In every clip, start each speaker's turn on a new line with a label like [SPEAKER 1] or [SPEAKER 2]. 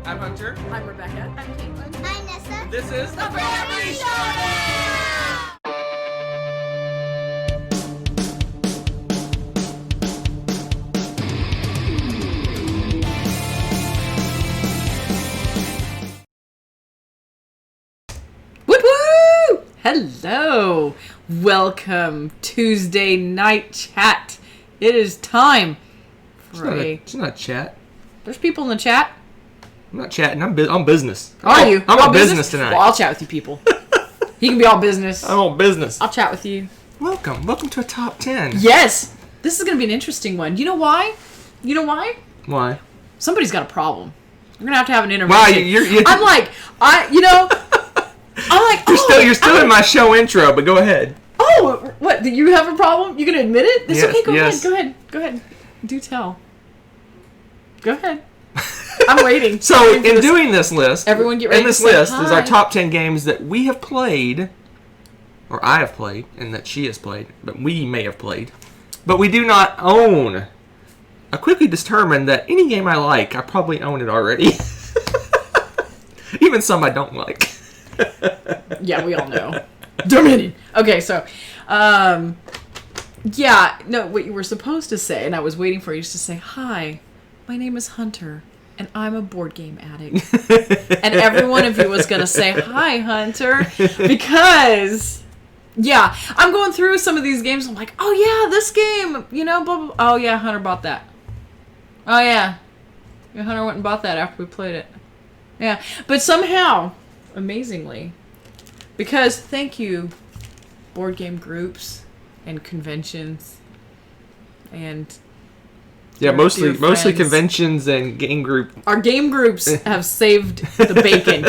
[SPEAKER 1] I'm Hunter.
[SPEAKER 2] I'm Rebecca.
[SPEAKER 3] I'm Caitlin. I'm Nessa.
[SPEAKER 1] This is the Family Showdown!
[SPEAKER 2] Woo woo! Hello. Welcome Tuesday night chat. It is time for
[SPEAKER 1] It's not chat.
[SPEAKER 2] There's people in the chat.
[SPEAKER 1] I'm not chatting. I'm business.
[SPEAKER 2] Are you?
[SPEAKER 1] I'm
[SPEAKER 2] All
[SPEAKER 1] on business tonight.
[SPEAKER 2] Well, I'll chat with you people. You can be all business.
[SPEAKER 1] I'm on business.
[SPEAKER 2] I'll chat with you.
[SPEAKER 1] Welcome to a top 10.
[SPEAKER 2] Yes. This is going to be an interesting one. You know why?
[SPEAKER 1] Why?
[SPEAKER 2] Somebody's got a problem. We're going to have an intervention.
[SPEAKER 1] Wow, you're
[SPEAKER 2] I'm like,
[SPEAKER 1] you're still in my show intro, but go ahead.
[SPEAKER 2] Oh, what? Do you have a problem? You gonna admit it? It's
[SPEAKER 1] Yes,
[SPEAKER 2] okay. Go ahead. Do tell. Go ahead. I'm waiting.
[SPEAKER 1] So, in doing this list,
[SPEAKER 2] everyone get ready.
[SPEAKER 1] In this
[SPEAKER 2] to say
[SPEAKER 1] list
[SPEAKER 2] hi.
[SPEAKER 1] is our top 10 games that we have played, or I have played, and that she has played, but we may have played, but we do not own. I quickly determined that any game I like, I probably own it already. Even some I don't like.
[SPEAKER 2] Yeah, we all know. Dominion. Okay, so, what you were supposed to say, and I was waiting for you to say, hi, my name is Hunter, and I'm a board game addict. And every one of you was going to say, hi, Hunter, because, I'm going through some of these games, I'm like, oh, yeah, this game, blah, blah, blah. Oh, yeah, Hunter bought that. Oh, yeah. Hunter went and bought that after we played it. Yeah, but somehow, amazingly, because thank you, board game groups and conventions and
[SPEAKER 1] mostly
[SPEAKER 2] friends.
[SPEAKER 1] conventions and game group.
[SPEAKER 2] Our game groups have saved the bacon.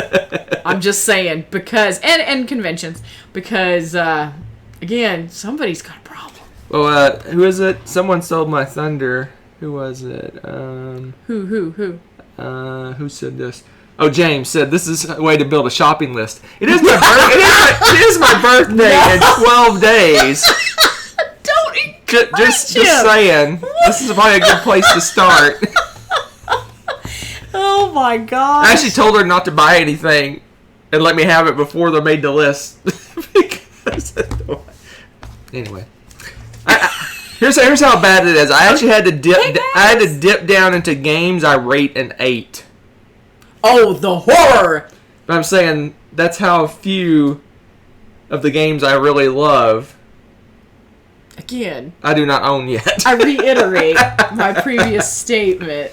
[SPEAKER 2] I'm just saying, because and conventions, because again, somebody's got a problem.
[SPEAKER 1] Well, who is it? Someone stole my thunder. Who was it?
[SPEAKER 2] Who?
[SPEAKER 1] Who said this? Oh, James said this is a way to build a shopping list. It is my birthday. It is my birthday in 12 days.
[SPEAKER 2] Don't encourage
[SPEAKER 1] Just saying. This is probably a good place to start.
[SPEAKER 2] Oh my gosh.
[SPEAKER 1] I actually told her not to buy anything and let me have it before they made the list. Anyway, here's how bad it is. I actually had to dip down into games I rate an 8.
[SPEAKER 2] Oh, the horror!
[SPEAKER 1] But I'm saying that's how few of the games I really love
[SPEAKER 2] Again,
[SPEAKER 1] I do not own yet.
[SPEAKER 2] I reiterate my previous statement.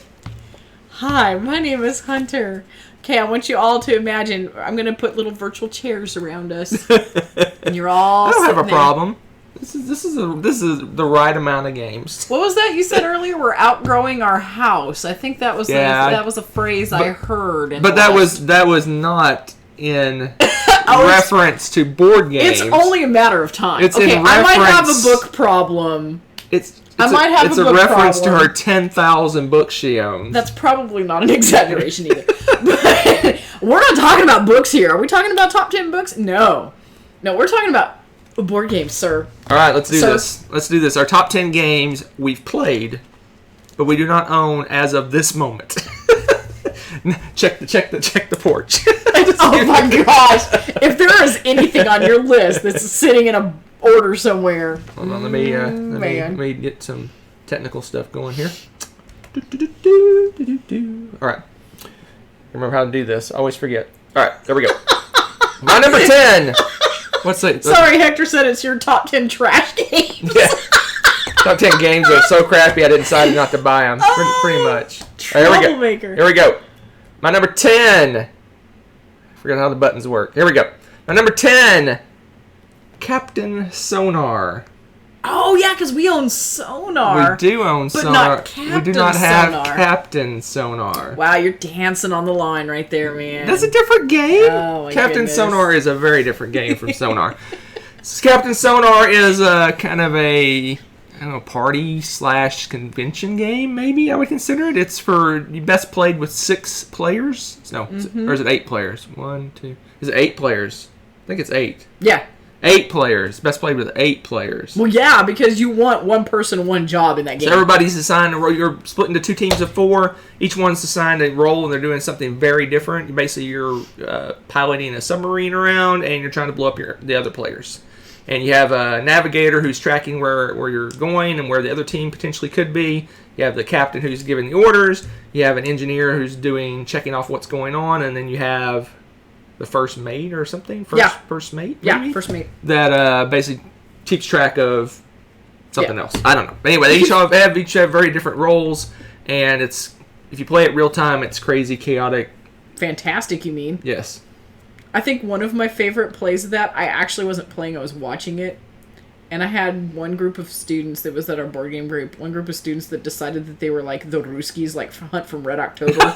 [SPEAKER 2] Hi, my name is Hunter. Okay, I want you all to imagine, I'm going to put little virtual chairs around us. And you're all
[SPEAKER 1] I don't have a
[SPEAKER 2] there.
[SPEAKER 1] problem. This is the right amount of games.
[SPEAKER 2] What was that you said earlier? We're outgrowing our house. I think that was that was a phrase I heard.
[SPEAKER 1] But that was not in reference to board games.
[SPEAKER 2] It's only a matter of time.
[SPEAKER 1] It's
[SPEAKER 2] okay,
[SPEAKER 1] in
[SPEAKER 2] I might have a
[SPEAKER 1] reference-
[SPEAKER 2] book problem.
[SPEAKER 1] It's
[SPEAKER 2] I might have
[SPEAKER 1] it's
[SPEAKER 2] a
[SPEAKER 1] a
[SPEAKER 2] book
[SPEAKER 1] reference
[SPEAKER 2] problem.
[SPEAKER 1] to her 10,000 books she owns.
[SPEAKER 2] That's probably not an exaggeration either. But we're not talking about books here. Are we talking about top 10 books? No, we're talking about board games, sir.
[SPEAKER 1] All right, let's do this. Let's do this. Our top 10 games we've played, but we do not own as of this moment. check the porch.
[SPEAKER 2] Oh my gosh! If there is anything on your list that's sitting in a order somewhere,
[SPEAKER 1] Hold on, let me get some technical stuff going here. All right, remember how to do this. I always forget. All right, there we go. My number 10. What's that?
[SPEAKER 2] Sorry, Hector said it's your top 10 trash games.
[SPEAKER 1] Yeah. Top 10 games are so crappy I decided not to buy them. Pretty much.
[SPEAKER 2] Troublemaker.
[SPEAKER 1] Here we go. My number 10. I forgot how the buttons work. Here we go. My number 10. Captain Sonar.
[SPEAKER 2] Oh yeah, because we own Sonar.
[SPEAKER 1] We do own
[SPEAKER 2] but
[SPEAKER 1] Sonar.
[SPEAKER 2] Not Captain
[SPEAKER 1] we do not have
[SPEAKER 2] Sonar.
[SPEAKER 1] Captain Sonar.
[SPEAKER 2] Wow, you're dancing on the line right there, man.
[SPEAKER 1] That's a different game.
[SPEAKER 2] Oh, my
[SPEAKER 1] Captain
[SPEAKER 2] goodness.
[SPEAKER 1] Sonar is a very different game from Sonar. Captain Sonar is kind of a party / convention game, maybe I would consider it. It's for best played with 6 players. No, or is it 8 players? 1, 2. Is it 8 players? I think it's 8.
[SPEAKER 2] Yeah.
[SPEAKER 1] 8 players. Best played with 8 players.
[SPEAKER 2] Well, yeah, because you want one person, one job in that game.
[SPEAKER 1] So everybody's assigned a role. You're split into 2 teams of 4. Each one's assigned a role, and they're doing something very different. Basically, you're piloting a submarine around, and you're trying to blow up the other players. And you have a navigator who's tracking where you're going and where the other team potentially could be. You have the captain who's giving the orders. You have an engineer who's checking off what's going on, and then you have the first mate or something. First mate. Maybe?
[SPEAKER 2] Yeah, first mate.
[SPEAKER 1] That basically keeps track of something else. I don't know. But anyway, they each have very different roles, and if you play it real time, it's crazy, chaotic.
[SPEAKER 2] Fantastic, you mean?
[SPEAKER 1] Yes.
[SPEAKER 2] I think one of my favorite plays of that, I actually wasn't playing, I was watching it. And I had one group of students that was at our board game group, one group of students that decided that they were like the Ruskies, like Hunt from Red October.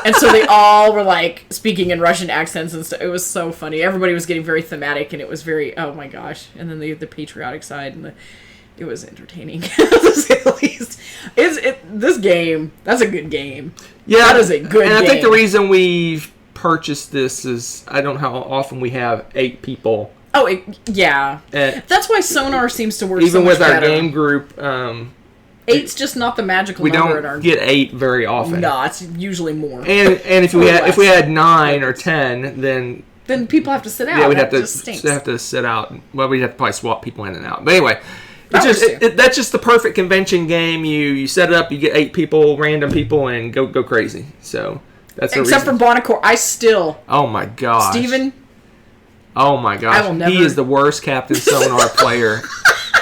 [SPEAKER 2] And so they all were like speaking in Russian accents and stuff. It was so funny. Everybody was getting very thematic, and it was very, oh my gosh. And then the patriotic side, and it was entertaining, to say the least. This game, that's a good game.
[SPEAKER 1] Yeah.
[SPEAKER 2] That is a good game.
[SPEAKER 1] And I think the reason we've purchased this is, I don't know how often we have 8 people.
[SPEAKER 2] Oh, yeah. That's why Sonar seems to work so much
[SPEAKER 1] even with our
[SPEAKER 2] better.
[SPEAKER 1] game group,
[SPEAKER 2] 8's just not the magical
[SPEAKER 1] we
[SPEAKER 2] number.
[SPEAKER 1] don't
[SPEAKER 2] in our
[SPEAKER 1] get 8 very often.
[SPEAKER 2] No, it's usually more.
[SPEAKER 1] And if we had 9 or 10, then
[SPEAKER 2] people have to sit out.
[SPEAKER 1] yeah, we'd
[SPEAKER 2] that
[SPEAKER 1] have
[SPEAKER 2] just stinks.
[SPEAKER 1] to sit out. Well, we'd have to probably swap people in and out. But anyway, that's just the perfect convention game. You set it up, you get 8 people, random people, and go crazy. So that's the
[SPEAKER 2] Except
[SPEAKER 1] reason.
[SPEAKER 2] for Bonacore, I still.
[SPEAKER 1] Oh my gosh,
[SPEAKER 2] Steven.
[SPEAKER 1] Oh my gosh, he is the worst Captain Sonar player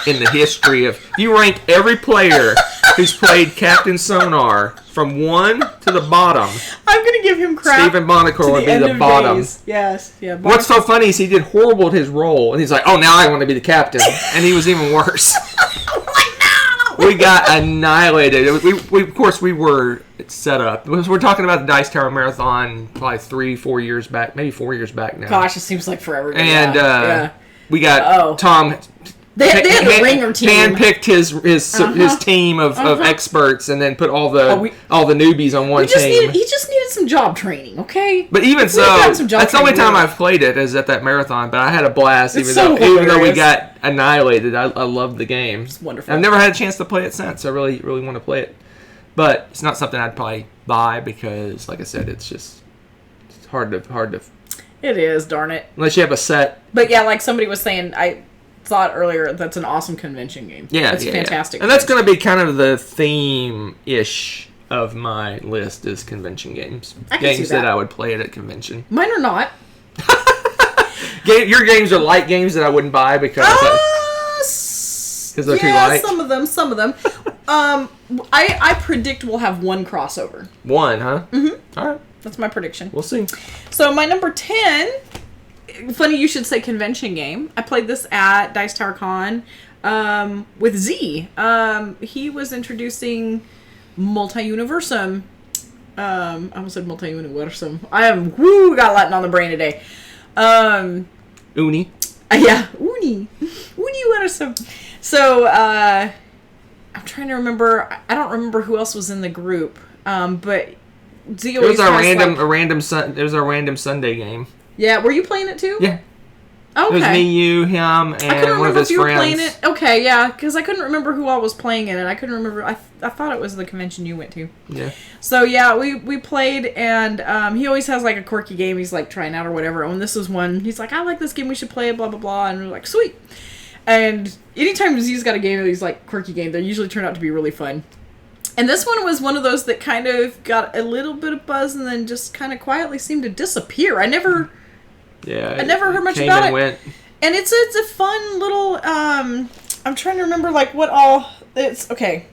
[SPEAKER 1] in the history of. You rank every player who's played Captain Sonar from 1 to the bottom.
[SPEAKER 2] I'm gonna give him crap.
[SPEAKER 1] Stephen Bonacore would be the bottom.
[SPEAKER 2] Days. Yes, yeah.
[SPEAKER 1] What's so funny is he did horrible at his role, and he's like, "Oh, now I want to be the captain," and he was even worse. We got annihilated. Of course, we were set up. We're talking about the Dice Tower Marathon probably 3-4 years back, maybe 4 years back now.
[SPEAKER 2] Gosh, it seems like forever ago.
[SPEAKER 1] And we got Tom.
[SPEAKER 2] They had the ringer team.
[SPEAKER 1] Handpicked his team of experts, and then put all the newbies on one team.
[SPEAKER 2] He just needed some job training, okay?
[SPEAKER 1] But even so, that's the only time I've played it is at that marathon. But I had a blast, even though we got annihilated. I loved the game.
[SPEAKER 2] It's wonderful.
[SPEAKER 1] I've never had a chance to play it since. I really want to play it, but it's not something I'd probably buy because, like I said, it's hard to.
[SPEAKER 2] It is, darn it.
[SPEAKER 1] Unless you have a set.
[SPEAKER 2] But yeah, like somebody was saying, I thought earlier that's an awesome convention game.
[SPEAKER 1] Yeah,
[SPEAKER 2] it's fantastic.
[SPEAKER 1] And that's going to be kind of the theme-ish of my list is convention games. Games that I would play at a convention.
[SPEAKER 2] Mine are not.
[SPEAKER 1] Your games are light games that I wouldn't buy because they're too light.
[SPEAKER 2] Some of them. I predict we'll have one crossover.
[SPEAKER 1] One, huh? Mm-hmm. All right.
[SPEAKER 2] That's my prediction.
[SPEAKER 1] We'll see.
[SPEAKER 2] So my number 10. Funny you should say convention game. I played this at Dice Tower Con with Z. He was introducing MultiUniversal. I almost said MultiUniversal. Got Latin on the brain today.
[SPEAKER 1] Uni.
[SPEAKER 2] Yeah, Universal. So I'm trying to remember. I don't remember who else was in the group. But Z always
[SPEAKER 1] It was our random Sunday game.
[SPEAKER 2] Yeah, were you playing it too?
[SPEAKER 1] Yeah.
[SPEAKER 2] Okay.
[SPEAKER 1] It was me, you, him, and one of his friends. I couldn't remember if you were playing it.
[SPEAKER 2] Okay, yeah, because I couldn't remember who all was playing it, and I couldn't remember. I thought it was the convention you went to.
[SPEAKER 1] Yeah.
[SPEAKER 2] So yeah, we played, and he always has like a quirky game he's like trying out or whatever. And this was one. He's like, I like this game. We should play it. Blah blah blah. And we're like, sweet. And anytime Z's got a game that he's like quirky game, they usually turn out to be really fun. And this one was one of those that kind of got a little bit of buzz and then just kind of quietly seemed to disappear. I never heard much about it. Went. And it's a fun little. I'm trying to remember like what all it's okay,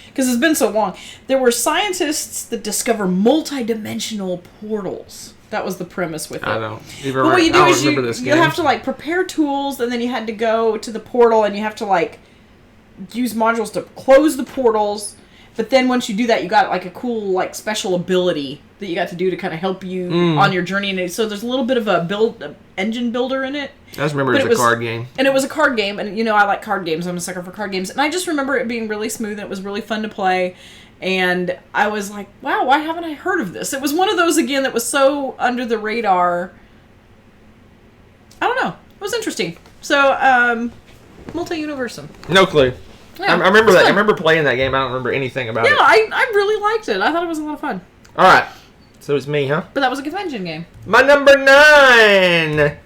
[SPEAKER 2] because it's been so long. There were scientists that discover multi-dimensional portals. That was the premise with it.
[SPEAKER 1] I don't
[SPEAKER 2] remember this
[SPEAKER 1] game.
[SPEAKER 2] You have to like prepare tools, and then you had to go to the portal, and you have to like use modules to close the portals. But then once you do that, you got like a cool like special ability that you got to do to kind of help you on your journey. And so there's a little bit of a engine builder in it.
[SPEAKER 1] I just remember it was a card game.
[SPEAKER 2] And it was a card game. And, you know, I like card games. I'm a sucker for card games. And I just remember it being really smooth. And it was really fun to play. And I was like, wow, why haven't I heard of this? It was one of those, again, that was so under the radar. I don't know. It was interesting. So, MultiUniversal.
[SPEAKER 1] No clue.
[SPEAKER 2] Yeah,
[SPEAKER 1] I remember
[SPEAKER 2] it's
[SPEAKER 1] that. I
[SPEAKER 2] fun.
[SPEAKER 1] remember playing that game. I don't remember anything about
[SPEAKER 2] Yeah,
[SPEAKER 1] it.
[SPEAKER 2] I really liked it. I thought it was a lot of fun.
[SPEAKER 1] All right. So it's me, huh?
[SPEAKER 2] But that was a convention game.
[SPEAKER 1] My number 9.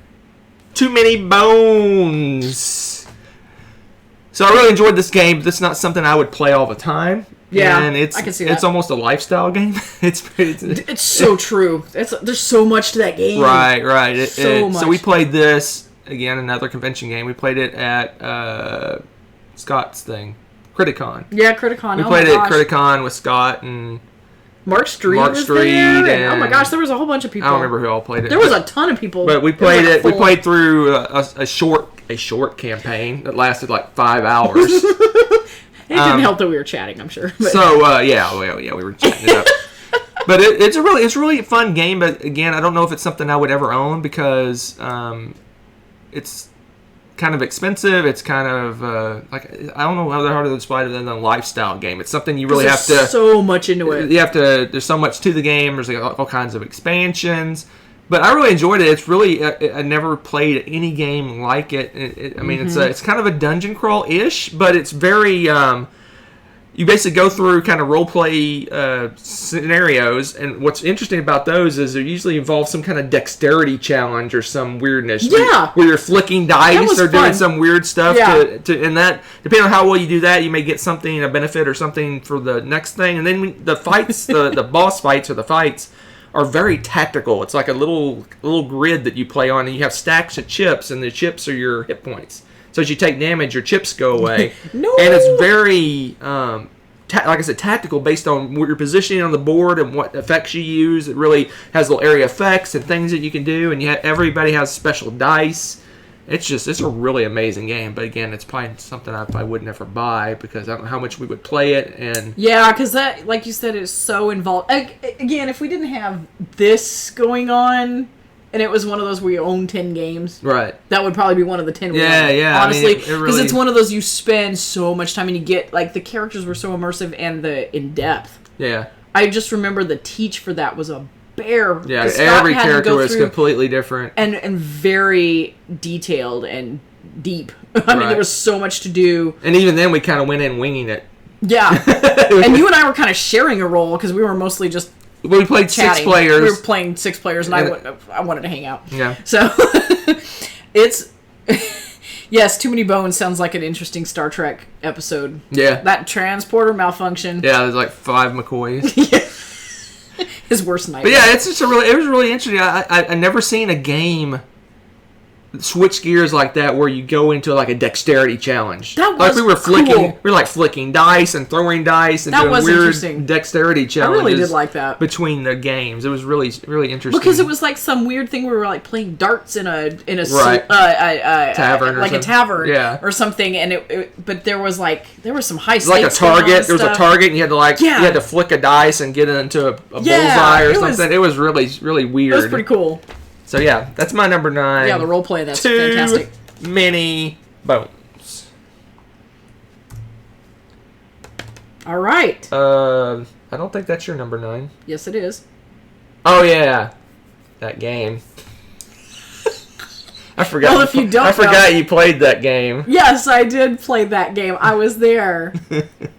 [SPEAKER 1] Too Many Bones. So I really enjoyed this game, but it's not something I would play all the time.
[SPEAKER 2] Yeah,
[SPEAKER 1] and
[SPEAKER 2] I can see that.
[SPEAKER 1] It's almost a lifestyle game.
[SPEAKER 2] It's so true. There's so much to that game.
[SPEAKER 1] Right.
[SPEAKER 2] Much.
[SPEAKER 1] So we played this, again, another convention game. We played it at Scott's thing, Criticon.
[SPEAKER 2] Yeah, Criticon.
[SPEAKER 1] We played it at Criticon with Scott and
[SPEAKER 2] Mark Street
[SPEAKER 1] Mark
[SPEAKER 2] was
[SPEAKER 1] Street
[SPEAKER 2] there.
[SPEAKER 1] and-
[SPEAKER 2] Oh my gosh, there was a whole bunch of people.
[SPEAKER 1] I don't remember who all played it.
[SPEAKER 2] There was a ton of people.
[SPEAKER 1] But we
[SPEAKER 2] There was
[SPEAKER 1] played
[SPEAKER 2] like
[SPEAKER 1] it. We
[SPEAKER 2] full-
[SPEAKER 1] played through a short campaign that lasted like 5 hours.
[SPEAKER 2] It didn't help that we were chatting, I'm sure. But.
[SPEAKER 1] So we were chatting it up. But it's really a fun game. But again, I don't know if it's something I would ever own because it's kind of expensive. It's kind of I don't know how hard to describe it than a lifestyle game. It's something you really have to
[SPEAKER 2] so much into it.
[SPEAKER 1] You have to. There's so much to the game. There's like all kinds of expansions. But I really enjoyed it. It's really I never played any game like it. I mean, it's kind of a dungeon crawl ish, but it's very. You basically go through kind of role play scenarios, and what's interesting about those is they usually involve some kind of dexterity challenge or some weirdness.
[SPEAKER 2] Yeah,
[SPEAKER 1] where you're flicking dice or doing
[SPEAKER 2] fun.
[SPEAKER 1] some weird stuff.
[SPEAKER 2] Yeah.
[SPEAKER 1] And that, depending on how well you do that, you may get something, a benefit or something for the next thing. And then the fights, the boss fights or the fights are very tactical. It's like a little grid that you play on, and you have stacks of chips, and the chips are your hit points. So as you take damage, your chips go away.
[SPEAKER 2] No.
[SPEAKER 1] And it's very, like I said, tactical based on what you're positioning on the board and what effects you use. It really has little area effects and things that you can do, and everybody has special dice. It's a really amazing game. But again, it's probably something I would never buy because I don't know how much we would play it. And
[SPEAKER 2] yeah, because that, like you said, is so involved. Again, if we didn't have this going on, and it was one of those where you own 10 games,
[SPEAKER 1] right,
[SPEAKER 2] that would probably be one of the 10.
[SPEAKER 1] Yeah.
[SPEAKER 2] Honestly,
[SPEAKER 1] I
[SPEAKER 2] because
[SPEAKER 1] mean, it really,
[SPEAKER 2] it's one of those you spend so much time and you get like the characters were so immersive and the in depth.
[SPEAKER 1] Yeah,
[SPEAKER 2] I just remember the teach for that was a bear.
[SPEAKER 1] Yeah,
[SPEAKER 2] Scott
[SPEAKER 1] every
[SPEAKER 2] had to
[SPEAKER 1] character
[SPEAKER 2] go
[SPEAKER 1] was
[SPEAKER 2] through
[SPEAKER 1] completely different
[SPEAKER 2] and very detailed and deep. I mean,
[SPEAKER 1] Right.
[SPEAKER 2] there was so much to do.
[SPEAKER 1] And even then, we kind of went in winging it.
[SPEAKER 2] Yeah, and you and I were kind of sharing a role because we were mostly just.
[SPEAKER 1] We played
[SPEAKER 2] chatting.
[SPEAKER 1] 6 players.
[SPEAKER 2] We were playing 6 players, and I wanted to hang out.
[SPEAKER 1] Yeah.
[SPEAKER 2] So it's yes, Too Many Bones sounds like an interesting Star Trek episode.
[SPEAKER 1] Yeah.
[SPEAKER 2] That transporter malfunction.
[SPEAKER 1] Yeah, there's like 5 McCoys.
[SPEAKER 2] His worst nightmare.
[SPEAKER 1] But yeah, it was really interesting. I never seen a game switch gears like that where you go into like a dexterity challenge.
[SPEAKER 2] That
[SPEAKER 1] like
[SPEAKER 2] was
[SPEAKER 1] we were flicking,
[SPEAKER 2] cool.
[SPEAKER 1] we were like flicking dice and throwing dice and
[SPEAKER 2] That
[SPEAKER 1] doing
[SPEAKER 2] was
[SPEAKER 1] weird
[SPEAKER 2] interesting.
[SPEAKER 1] dexterity
[SPEAKER 2] I
[SPEAKER 1] challenges.
[SPEAKER 2] really did like that.
[SPEAKER 1] Between the games. It was really interesting.
[SPEAKER 2] Because it was like some weird thing where we were like playing darts in a
[SPEAKER 1] Right.
[SPEAKER 2] tavern
[SPEAKER 1] or
[SPEAKER 2] like
[SPEAKER 1] something.
[SPEAKER 2] a tavern
[SPEAKER 1] Yeah.
[SPEAKER 2] or something, and but there was some high stakes.
[SPEAKER 1] like a target.
[SPEAKER 2] going on
[SPEAKER 1] There was a
[SPEAKER 2] stuff.
[SPEAKER 1] target, and you had to
[SPEAKER 2] Yeah.
[SPEAKER 1] you had to flick a dice and get it into a
[SPEAKER 2] Yeah,
[SPEAKER 1] bullseye or
[SPEAKER 2] it was-
[SPEAKER 1] something. It was really weird.
[SPEAKER 2] It was pretty cool.
[SPEAKER 1] So yeah, that's my number 9.
[SPEAKER 2] Yeah, the role play, that's
[SPEAKER 1] Too
[SPEAKER 2] fantastic.
[SPEAKER 1] Many Bones.
[SPEAKER 2] All right.
[SPEAKER 1] I don't think that's your number 9.
[SPEAKER 2] Yes, it is.
[SPEAKER 1] Oh yeah, that game. I forgot.
[SPEAKER 2] Well, if you don't
[SPEAKER 1] I forgot you played that game.
[SPEAKER 2] Yes, I did play that game. I was there.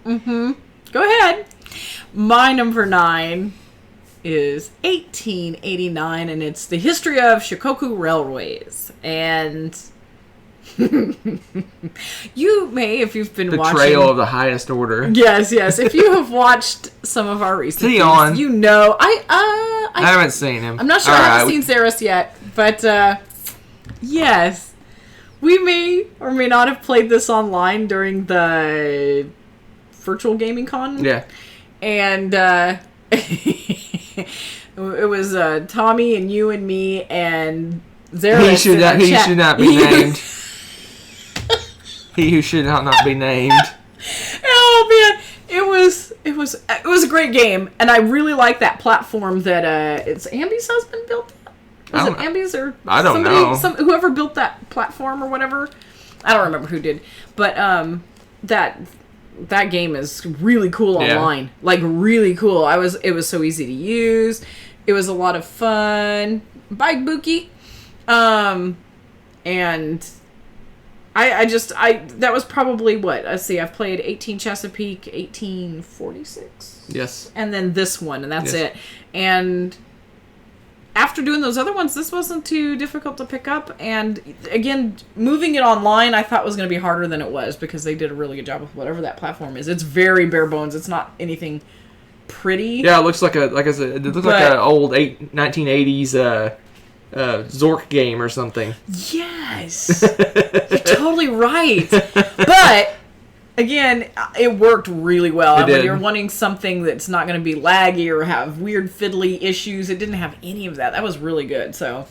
[SPEAKER 2] Go ahead. My number 9 is 1889, and it's the history of Shikoku Railways. And you may, if you've been watching...
[SPEAKER 1] Betrayal of the highest order.
[SPEAKER 2] Yes. If you have watched some of our recent things,
[SPEAKER 1] on?
[SPEAKER 2] you know...
[SPEAKER 1] I haven't seen him.
[SPEAKER 2] I'm not sure.
[SPEAKER 1] All
[SPEAKER 2] I haven't
[SPEAKER 1] right.
[SPEAKER 2] seen Zaris yet, but yes, we may or may not have played this online during the virtual gaming con.
[SPEAKER 1] Yeah.
[SPEAKER 2] And it was Tommy and you and me and Zaris.
[SPEAKER 1] He should not be named. He who should not be named.
[SPEAKER 2] Oh man, it was a great game, and I really like that platform that it's Ambi's husband built. Was it Ambi's or
[SPEAKER 1] I don't know.
[SPEAKER 2] Whoever built that platform or whatever. I don't remember who did, but that game is really cool online. Like really cool. It was so easy to use. It was a lot of fun. Bye, Buki. And That was probably what? Let's see, I've played 18 Chesapeake, 1846.
[SPEAKER 1] Yes.
[SPEAKER 2] And then this one, and that's
[SPEAKER 1] Yes.
[SPEAKER 2] it. And after doing those other ones, this wasn't too difficult to pick up. And again, moving it online, I thought was going to be harder than it was because they did a really good job with whatever that platform is. It's very bare bones. It's not anything pretty.
[SPEAKER 1] Yeah, it looks like like I said, it looks like an old 1980s Zork game or something.
[SPEAKER 2] Yes. You're totally right. But again, it worked really well.
[SPEAKER 1] It did.
[SPEAKER 2] When you're wanting something that's not going to be laggy or have weird fiddly issues, it didn't have any of that. That was really good. So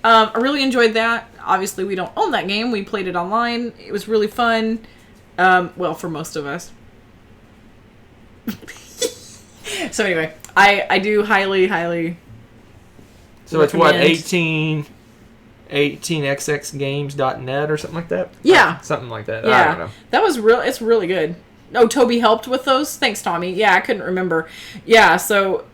[SPEAKER 2] I really enjoyed that. Obviously, we don't own that game. We played it online. It was really fun. Well, for most of us. So anyway, I do highly
[SPEAKER 1] So it's what,
[SPEAKER 2] recommend.
[SPEAKER 1] 18xxgames.net or something like that?
[SPEAKER 2] Yeah.
[SPEAKER 1] Something like that.
[SPEAKER 2] Yeah,
[SPEAKER 1] I don't know.
[SPEAKER 2] that was it's really good. Oh, Toby helped with those? Thanks, Tommy. Yeah, I couldn't remember. Yeah, so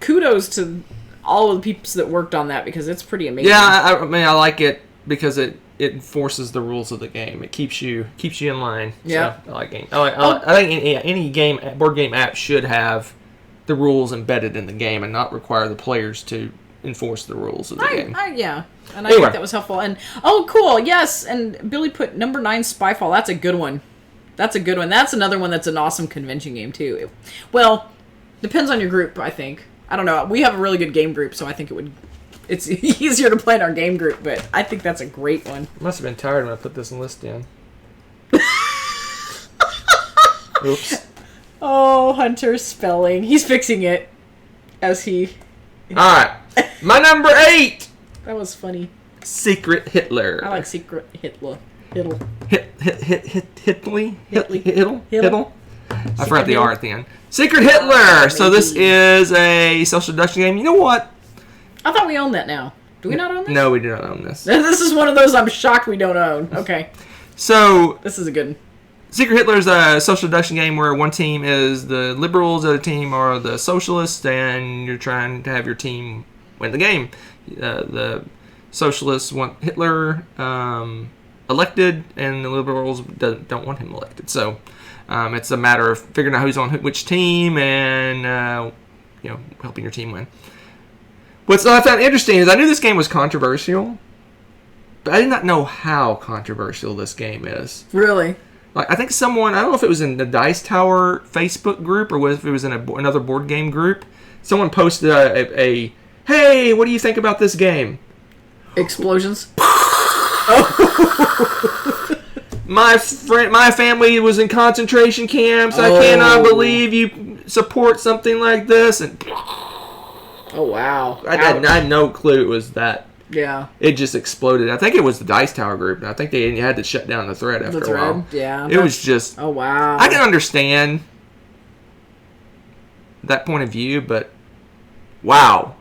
[SPEAKER 2] kudos to all of the people that worked on that because it's pretty amazing.
[SPEAKER 1] Yeah, I mean, I like it because it enforces the rules of the game. It keeps you in line.
[SPEAKER 2] Yeah.
[SPEAKER 1] So, I like game. I think any board game app should have the rules embedded in the game and not require the players to enforce the rules of the game.
[SPEAKER 2] Yeah, and I
[SPEAKER 1] Anyway.
[SPEAKER 2] think that was helpful. And oh, cool, yes. And Billy put number 9 Spyfall. That's a good one. That's another one that's an awesome convention game too. Well, depends on your group, I think. I don't know. We have a really good game group, so I think it's easier to play in our game group. But I think that's a great one.
[SPEAKER 1] I must have been tired when I put this list in. Oops.
[SPEAKER 2] Oh, Hunter's spelling. He's fixing it as he.
[SPEAKER 1] All right. My number 8.
[SPEAKER 2] That was funny.
[SPEAKER 1] Secret Hitler.
[SPEAKER 2] I like Secret Hitler.
[SPEAKER 1] Hitler. I forgot the
[SPEAKER 2] Hitler.
[SPEAKER 1] R at the end. Secret Hitler. So this is a social deduction game. You know what?
[SPEAKER 2] I thought we owned that now. Do we not own this?
[SPEAKER 1] No, we do not own this.
[SPEAKER 2] This is one of those I'm shocked we don't own. Okay.
[SPEAKER 1] So
[SPEAKER 2] This is a good one.
[SPEAKER 1] Secret Hitler is a social deduction game where one team is the liberals, the other team are the socialists, and you're trying to have your team win the game. The socialists want Hitler elected, and the liberals don't want him elected. So it's a matter of figuring out who's on which team and helping your team win. What I found interesting is I knew this game was controversial, but I did not know how controversial this game is.
[SPEAKER 2] Really?
[SPEAKER 1] Like, I think someone, I don't know if it was in the Dice Tower Facebook group or if it was in another board game group, someone posted a hey, what do you think about this game?
[SPEAKER 2] Explosions?
[SPEAKER 1] My family was in concentration camps. I cannot believe you support something like this. And
[SPEAKER 2] Oh, wow.
[SPEAKER 1] I had no clue it was that.
[SPEAKER 2] Yeah.
[SPEAKER 1] It just exploded. I think it was the Dice Tower group, and I think they had to shut down the thread after a while.
[SPEAKER 2] Yeah.
[SPEAKER 1] It was just...
[SPEAKER 2] Oh, wow.
[SPEAKER 1] I can understand that point of view, but wow.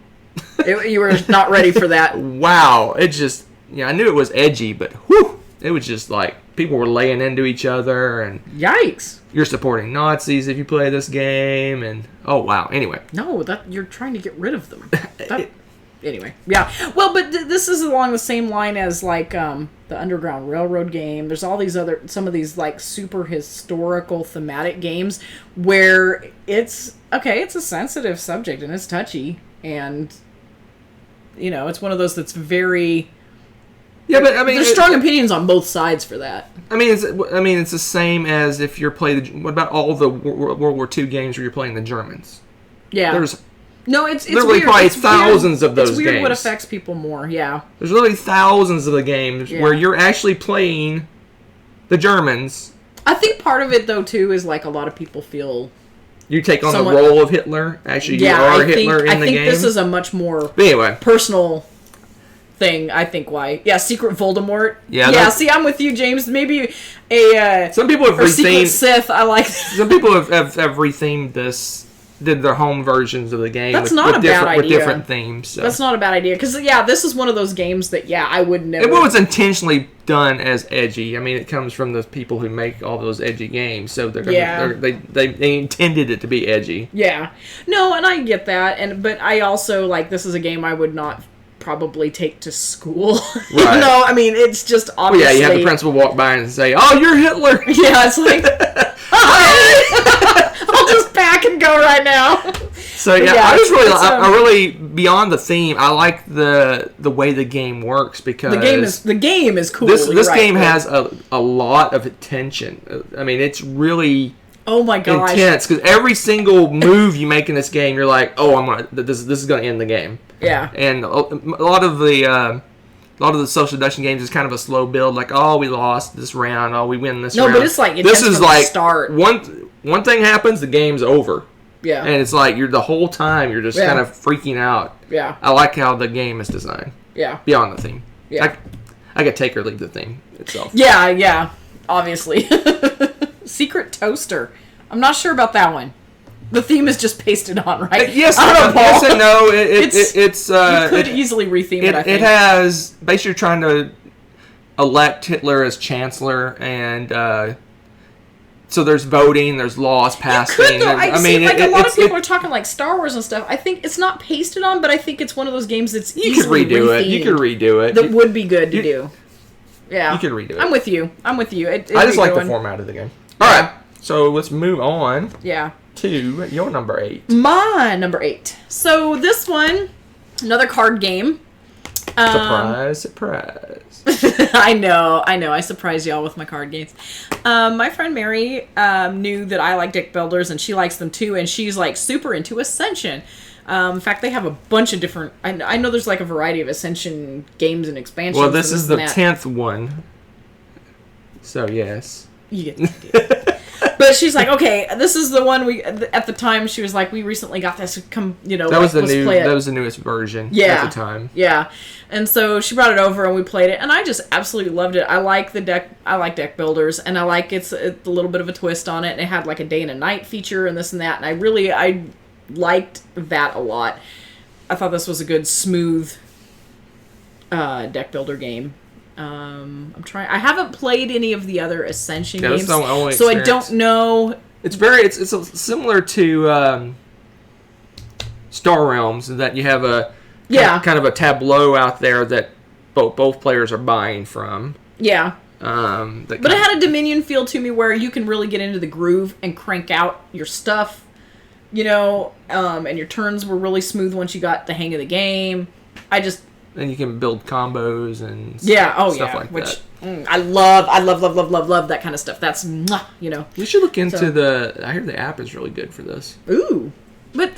[SPEAKER 2] You were not ready for that.
[SPEAKER 1] Wow. It just... Yeah, I knew it was edgy, but whew, it was just like people were laying into each other, and
[SPEAKER 2] Yikes.
[SPEAKER 1] you're supporting Nazis if you play this game, and oh, wow. Anyway.
[SPEAKER 2] No, you're trying to get rid of them. Anyway, yeah. Well, but this is along the same line as like the Underground Railroad game. There's all these some of these like super historical thematic games where it's a sensitive subject and it's touchy, and it's one of those that's very.
[SPEAKER 1] Yeah, but I mean,
[SPEAKER 2] there's strong opinions on both sides for that.
[SPEAKER 1] I mean, it's the same as if you're playing. What about all the World War II games where you're playing the Germans?
[SPEAKER 2] Yeah.
[SPEAKER 1] There's
[SPEAKER 2] No, it's
[SPEAKER 1] literally
[SPEAKER 2] weird.
[SPEAKER 1] probably
[SPEAKER 2] It's
[SPEAKER 1] thousands
[SPEAKER 2] weird.
[SPEAKER 1] of those
[SPEAKER 2] It's weird
[SPEAKER 1] games.
[SPEAKER 2] what affects people more. Yeah.
[SPEAKER 1] There's literally thousands of the games
[SPEAKER 2] Yeah.
[SPEAKER 1] where you're actually playing the Germans.
[SPEAKER 2] I think part of it though too is like a lot of people feel.
[SPEAKER 1] You take on
[SPEAKER 2] Somewhat-
[SPEAKER 1] the role of Hitler. Actually, you
[SPEAKER 2] Yeah,
[SPEAKER 1] are
[SPEAKER 2] I think
[SPEAKER 1] Hitler in the game.
[SPEAKER 2] this is a much more
[SPEAKER 1] But anyway,
[SPEAKER 2] personal thing. I think why. Yeah, Secret Voldemort.
[SPEAKER 1] Yeah,
[SPEAKER 2] Yeah.
[SPEAKER 1] that's-
[SPEAKER 2] See, I'm with you, James. Maybe a
[SPEAKER 1] some people have
[SPEAKER 2] or Secret
[SPEAKER 1] rethemed.
[SPEAKER 2] Sith. I like.
[SPEAKER 1] Some people have rethemed this. Did their home versions of the game.
[SPEAKER 2] That's
[SPEAKER 1] with,
[SPEAKER 2] not
[SPEAKER 1] with
[SPEAKER 2] a bad
[SPEAKER 1] different, with
[SPEAKER 2] idea.
[SPEAKER 1] different themes. So.
[SPEAKER 2] That's not a bad idea because this is one of those games that I would never.
[SPEAKER 1] It was intentionally done as edgy. I mean, it comes from the people who make all those edgy games, so they intended it to be edgy.
[SPEAKER 2] Yeah. No, and I get that, but I also like this is a game I would not probably take to school.
[SPEAKER 1] Right.
[SPEAKER 2] You know, I mean, it's just
[SPEAKER 1] Well,
[SPEAKER 2] obviously...
[SPEAKER 1] yeah, you have the principal walk by and say, "Oh, you're Hitler."
[SPEAKER 2] Yeah, it's like, hi! I'll just pack and go right now.
[SPEAKER 1] So yeah,
[SPEAKER 2] yeah,
[SPEAKER 1] I really beyond the theme. I like the way the game works because
[SPEAKER 2] the game is cool.
[SPEAKER 1] This game has a lot of tension. I mean, it's really
[SPEAKER 2] oh my gosh
[SPEAKER 1] intense because every single move you make in this game, you're like, oh, this is gonna end the game.
[SPEAKER 2] Yeah,
[SPEAKER 1] and a lot of the social deduction games is kind of a slow build. Like, oh, we lost this round. Oh, we win this round.
[SPEAKER 2] No, but it's like
[SPEAKER 1] this is
[SPEAKER 2] from
[SPEAKER 1] like
[SPEAKER 2] the start.
[SPEAKER 1] One thing happens, the game's over.
[SPEAKER 2] Yeah.
[SPEAKER 1] And it's like the whole time you're just kind of freaking out.
[SPEAKER 2] Yeah.
[SPEAKER 1] I like how the game is designed.
[SPEAKER 2] Yeah.
[SPEAKER 1] Beyond the theme.
[SPEAKER 2] Yeah.
[SPEAKER 1] I could take or leave the theme itself.
[SPEAKER 2] Yeah, obviously. Secret toaster. I'm not sure about that one. The theme is just pasted on, right?
[SPEAKER 1] Yes,
[SPEAKER 2] I don't know, Paul.
[SPEAKER 1] yes and no. It's
[SPEAKER 2] you could easily retheme it, I think.
[SPEAKER 1] It has basically trying to elect Hitler as chancellor, and so there's voting, there's laws passing.
[SPEAKER 2] You could, though. I mean, like a lot of people
[SPEAKER 1] it,
[SPEAKER 2] are talking like Star Wars and stuff. I think it's not pasted on, but I think it's one of those games that's
[SPEAKER 1] you could redo it. You could redo it.
[SPEAKER 2] That would be good to do. Yeah,
[SPEAKER 1] you could redo it.
[SPEAKER 2] I'm with you. I
[SPEAKER 1] just like the format of the game. All right, so let's move on.
[SPEAKER 2] Yeah.
[SPEAKER 1] To your number 8.
[SPEAKER 2] My number 8. So this one, another card game.
[SPEAKER 1] Surprise.
[SPEAKER 2] I know. I surprised y'all with my card games. My friend Mary knew that I like deck builders, and she likes them too, and she's like super into Ascension. In fact, they have a bunch of different... I know there's like a variety of Ascension games and expansions.
[SPEAKER 1] Well, this is the 10th one. So, yes.
[SPEAKER 2] You get the idea. But she's like, okay, this is the one we... At the time, she was like, we recently got this.
[SPEAKER 1] That was the newest version at the time.
[SPEAKER 2] Yeah. And so she brought it over and we played it, and I just absolutely loved it. I like deck builders, and I like it's a little bit of a twist on it, and it had like a day and a night feature and this and that, and I liked that a lot. I thought this was a good, smooth deck builder game. I haven't played any of the other Ascension games, so I don't know.
[SPEAKER 1] It's similar to Star Realms, in that you have kind of a tableau out there that both players are buying from.
[SPEAKER 2] Yeah. But it had a Dominion feel to me where you can really get into the groove and crank out your stuff, and your turns were really smooth once you got the hang of the game.
[SPEAKER 1] And you can build combos and stuff like that.
[SPEAKER 2] I love that kind of stuff. That's,
[SPEAKER 1] You should look into I hear the app is really good for this.
[SPEAKER 2] Ooh. But,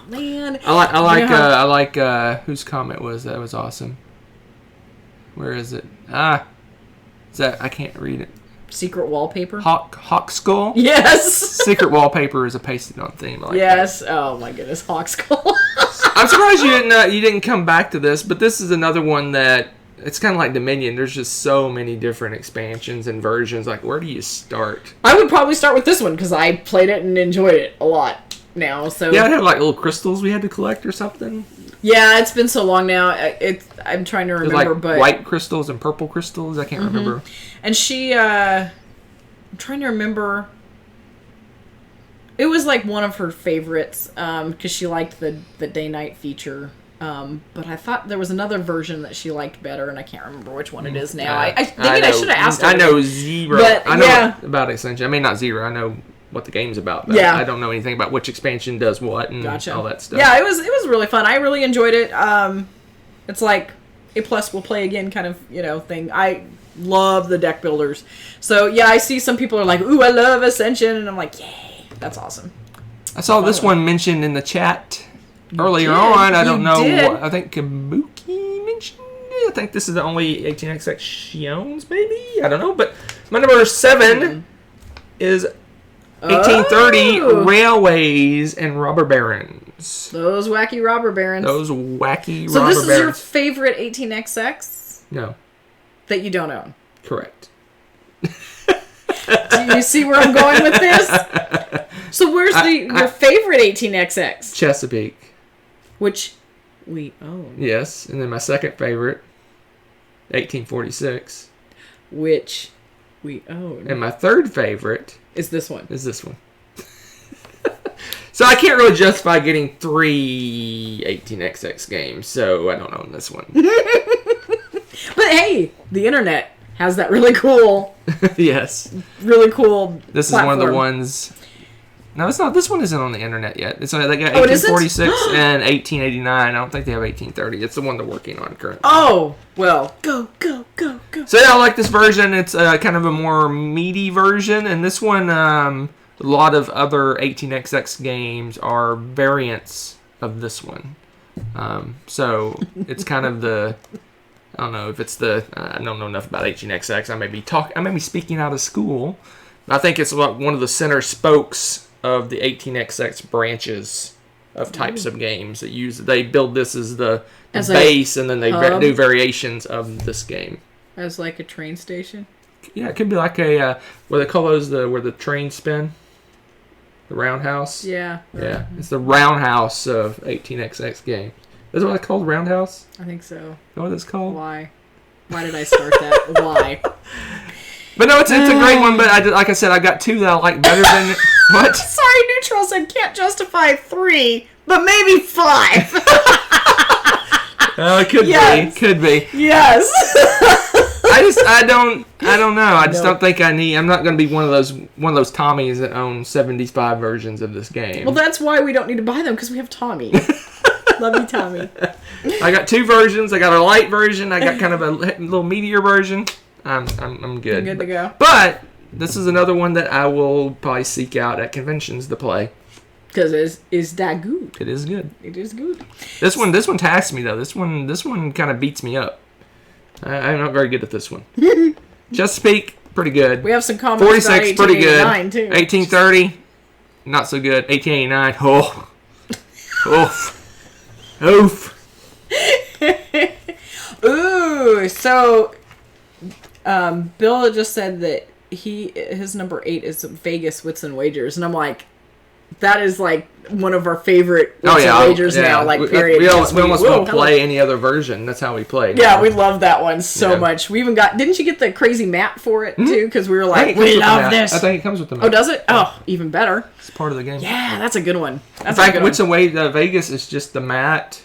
[SPEAKER 2] man.
[SPEAKER 1] I like whose comment was that? Was awesome. Where is it? I can't read it.
[SPEAKER 2] Secret wallpaper?
[SPEAKER 1] Hawk Skull?
[SPEAKER 2] Yes!
[SPEAKER 1] Secret wallpaper is a pasted on theme.
[SPEAKER 2] Yes. That. Oh my goodness, Hawk Skull.
[SPEAKER 1] I'm surprised you didn't come back to this, but this is another one that it's kind of like Dominion. There's just so many different expansions and versions. Like, where do you start?
[SPEAKER 2] I would probably start with this one because I played it and enjoyed it a lot now. So
[SPEAKER 1] yeah, it had like little crystals we had to collect or something.
[SPEAKER 2] Yeah, it's been so long now. I'm trying to remember, but
[SPEAKER 1] white crystals and purple crystals. I can't remember.
[SPEAKER 2] And she, I'm trying to remember. It was like one of her favorites because she liked the day-night feature. But I thought there was another version that she liked better, and I can't remember which one it is now. I should have asked her.
[SPEAKER 1] I know Zero.
[SPEAKER 2] But,
[SPEAKER 1] I know about Ascension. I mean, not Zero. I know what the game's about, but I don't know anything about which expansion does what and all that stuff.
[SPEAKER 2] Yeah, it was really fun. I really enjoyed it. It's like A+ will play again kind of, thing. I love the deck builders. So, yeah, I see some people are like, ooh, I love Ascension, and I'm like, yay, that's awesome.
[SPEAKER 1] I saw this one mentioned in the chat earlier on. I don't know what. I think Kabuki mentioned it. I think this is the only 18XX she owns, maybe? I don't know, but my number 7 is 1830 Railways and Robber Barons.
[SPEAKER 2] Those wacky robber barons.
[SPEAKER 1] So
[SPEAKER 2] this is your favorite 18XX?
[SPEAKER 1] No.
[SPEAKER 2] That you don't own?
[SPEAKER 1] Correct.
[SPEAKER 2] Do you see where I'm going with this? So where's your favorite 18XX?
[SPEAKER 1] Chesapeake.
[SPEAKER 2] Which we own.
[SPEAKER 1] Yes, and then my second favorite, 1846.
[SPEAKER 2] Which we own.
[SPEAKER 1] And my third favorite...
[SPEAKER 2] Is this one.
[SPEAKER 1] So I can't really justify getting 3 18XX games, so I don't own this one.
[SPEAKER 2] But hey, the internet has that really cool,
[SPEAKER 1] Yes.
[SPEAKER 2] really cool.
[SPEAKER 1] This is one of the ones. No, it's not. This one isn't on the internet yet. It's only, they got
[SPEAKER 2] Oh, it isn't?
[SPEAKER 1] 1846 and 1889. I don't think they have 1830. It's the one they're working on currently.
[SPEAKER 2] Oh, well, go, go, go, go.
[SPEAKER 1] So yeah, I like this version. It's kind of a more meaty version, and this one, a lot of other 18XX games are variants of this one. So it's kind of the, I don't know if it's the, I don't know enough about 18XX. I may be speaking out of school. I think it's one of the center spokes of the 18XX branches of types of games that they build this as the base, and then they do variations of this game.
[SPEAKER 2] As like a train station?
[SPEAKER 1] Yeah, it could be like a what they call those, where the trains spin, the Roundhouse.
[SPEAKER 2] Yeah.
[SPEAKER 1] Yeah, it's the Roundhouse of 18XX games. Is that what it's called, Roundhouse?
[SPEAKER 2] I think so.
[SPEAKER 1] You know what it's called?
[SPEAKER 2] Why did I start that? Why?
[SPEAKER 1] But no, it's a great one. But like I said, I got 2 that I like better than what?
[SPEAKER 2] Sorry, Neutral said can't justify 3, but maybe 5.
[SPEAKER 1] It could
[SPEAKER 2] Yes.
[SPEAKER 1] be. Could be.
[SPEAKER 2] Yes.
[SPEAKER 1] I don't know. I just don't think I'm not going to be one of those Tommies that own 75 versions of this game.
[SPEAKER 2] Well, that's why we don't need to buy them, because we have Tommy. Love you, Tommy.
[SPEAKER 1] I got 2 versions. I got a light version. I got kind of a little meatier version. I'm good.
[SPEAKER 2] You're good to go.
[SPEAKER 1] But this is another one that I will probably seek out at conventions to play.
[SPEAKER 2] Because it's that good.
[SPEAKER 1] It is good.
[SPEAKER 2] It is good.
[SPEAKER 1] This one tasks me though. This one kind of beats me up. I'm not very good at this one. Chesapeake, pretty good.
[SPEAKER 2] We have some comments
[SPEAKER 1] 46,
[SPEAKER 2] about
[SPEAKER 1] pretty good.
[SPEAKER 2] 1889 too.
[SPEAKER 1] 1830, not so good. 1889, oh. Oof.
[SPEAKER 2] Ooh, so Bill just said that his number 8 is Vegas Wits and Wagers, and I'm like, that is like one of our favorite Wits and Wagers now, like period.
[SPEAKER 1] We almost won't play any other version. That's how we play.
[SPEAKER 2] Yeah, we love that one so much. We even didn't you get the crazy map for it too? Because we were like, we love this.
[SPEAKER 1] I think it comes with the map.
[SPEAKER 2] Oh, does it? Oh, even better.
[SPEAKER 1] It's part of the game.
[SPEAKER 2] Yeah, that's a good one.
[SPEAKER 1] In fact, Wits and Wagers, Vegas is just the mat.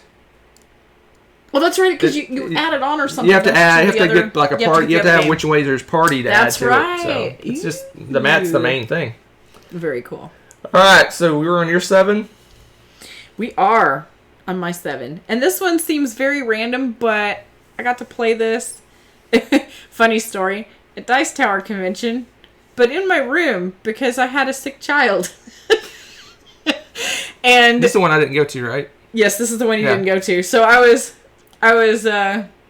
[SPEAKER 2] Well, that's right, because you add it on or something.
[SPEAKER 1] You have to get like a party. You have to have Wits and Wagers party to add to it.
[SPEAKER 2] That's right.
[SPEAKER 1] So it's just the mat's the main thing.
[SPEAKER 2] Very cool.
[SPEAKER 1] All right, so we were on your 7.
[SPEAKER 2] We are on my 7, and this one seems very random, but I got to play this. Funny story at Dice Tower convention, but in my room because I had a sick child. And
[SPEAKER 1] this is the one I didn't go to, right?
[SPEAKER 2] Yes, this is the one you didn't go to. So I was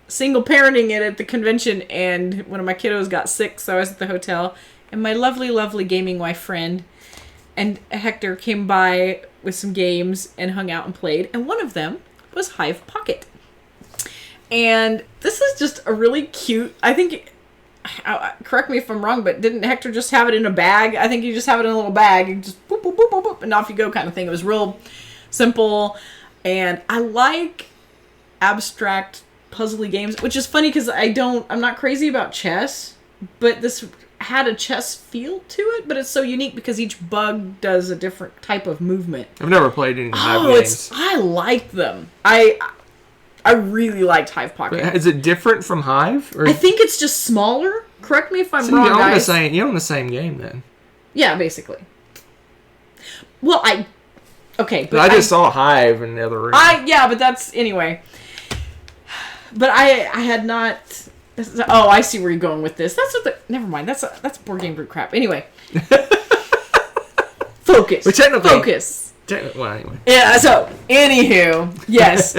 [SPEAKER 2] single parenting it at the convention, and one of my kiddos got sick, so I was at the hotel, and my lovely, lovely gaming wife friend and Hector came by with some games and hung out and played, and one of them was Hive Pocket. And this is just a really cute, I think, correct me if I'm wrong, but didn't Hector just have it in a bag? I think you just have it in a little bag and just boop, boop, boop, boop, boop, and off you go kind of thing. It was real simple, and I like abstract puzzly games, which is funny because I'm not crazy about chess, but this had a chess feel to it, but it's so unique because each bug does a different type of movement.
[SPEAKER 1] I've never played any Hive games.
[SPEAKER 2] I like them. I really liked Hive Pocket.
[SPEAKER 1] Is it different from Hive? Or?
[SPEAKER 2] I think it's just smaller. Correct me if I'm wrong,
[SPEAKER 1] guys.
[SPEAKER 2] guys.
[SPEAKER 1] You own the same game then.
[SPEAKER 2] Yeah, basically. Well, okay,
[SPEAKER 1] but I just saw Hive in the other room.
[SPEAKER 2] But that's anyway. But I had not. Oh, I see where you're going with this. Never mind. That's board game group crap. Anyway. Focus. Focus.
[SPEAKER 1] Well, anyway.
[SPEAKER 2] Yeah. So, anywho, yes,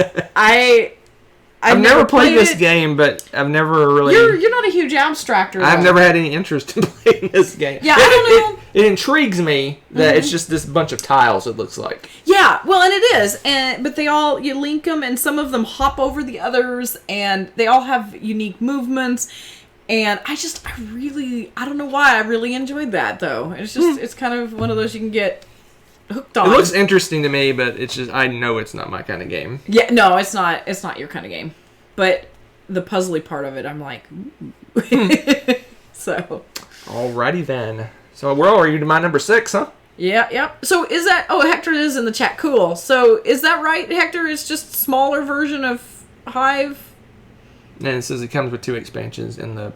[SPEAKER 2] I've
[SPEAKER 1] never played this game, but I've never really.
[SPEAKER 2] You're not a huge abstractor. Though.
[SPEAKER 1] I've never had any interest in playing this game.
[SPEAKER 2] Yeah, I don't know.
[SPEAKER 1] It intrigues me that it's just this bunch of tiles. It looks like.
[SPEAKER 2] Yeah, well, and it is, but you link them, and some of them hop over the others, and they all have unique movements. And I don't know why I really enjoyed that though. It's just it's kind of one of those you can get hooked on.
[SPEAKER 1] It looks interesting to me, but it's just I know it's not my kind of game.
[SPEAKER 2] Yeah, no, it's not. It's not your kind of game. But the puzzly part of it, I'm like, ooh. So.
[SPEAKER 1] Alrighty then. So we're already to my number 6, huh?
[SPEAKER 2] Yeah. So is that... Oh, Hector is in the chat. Cool. So is that right? Hector is just a smaller version of Hive?
[SPEAKER 1] And it says it comes with 2 expansions in the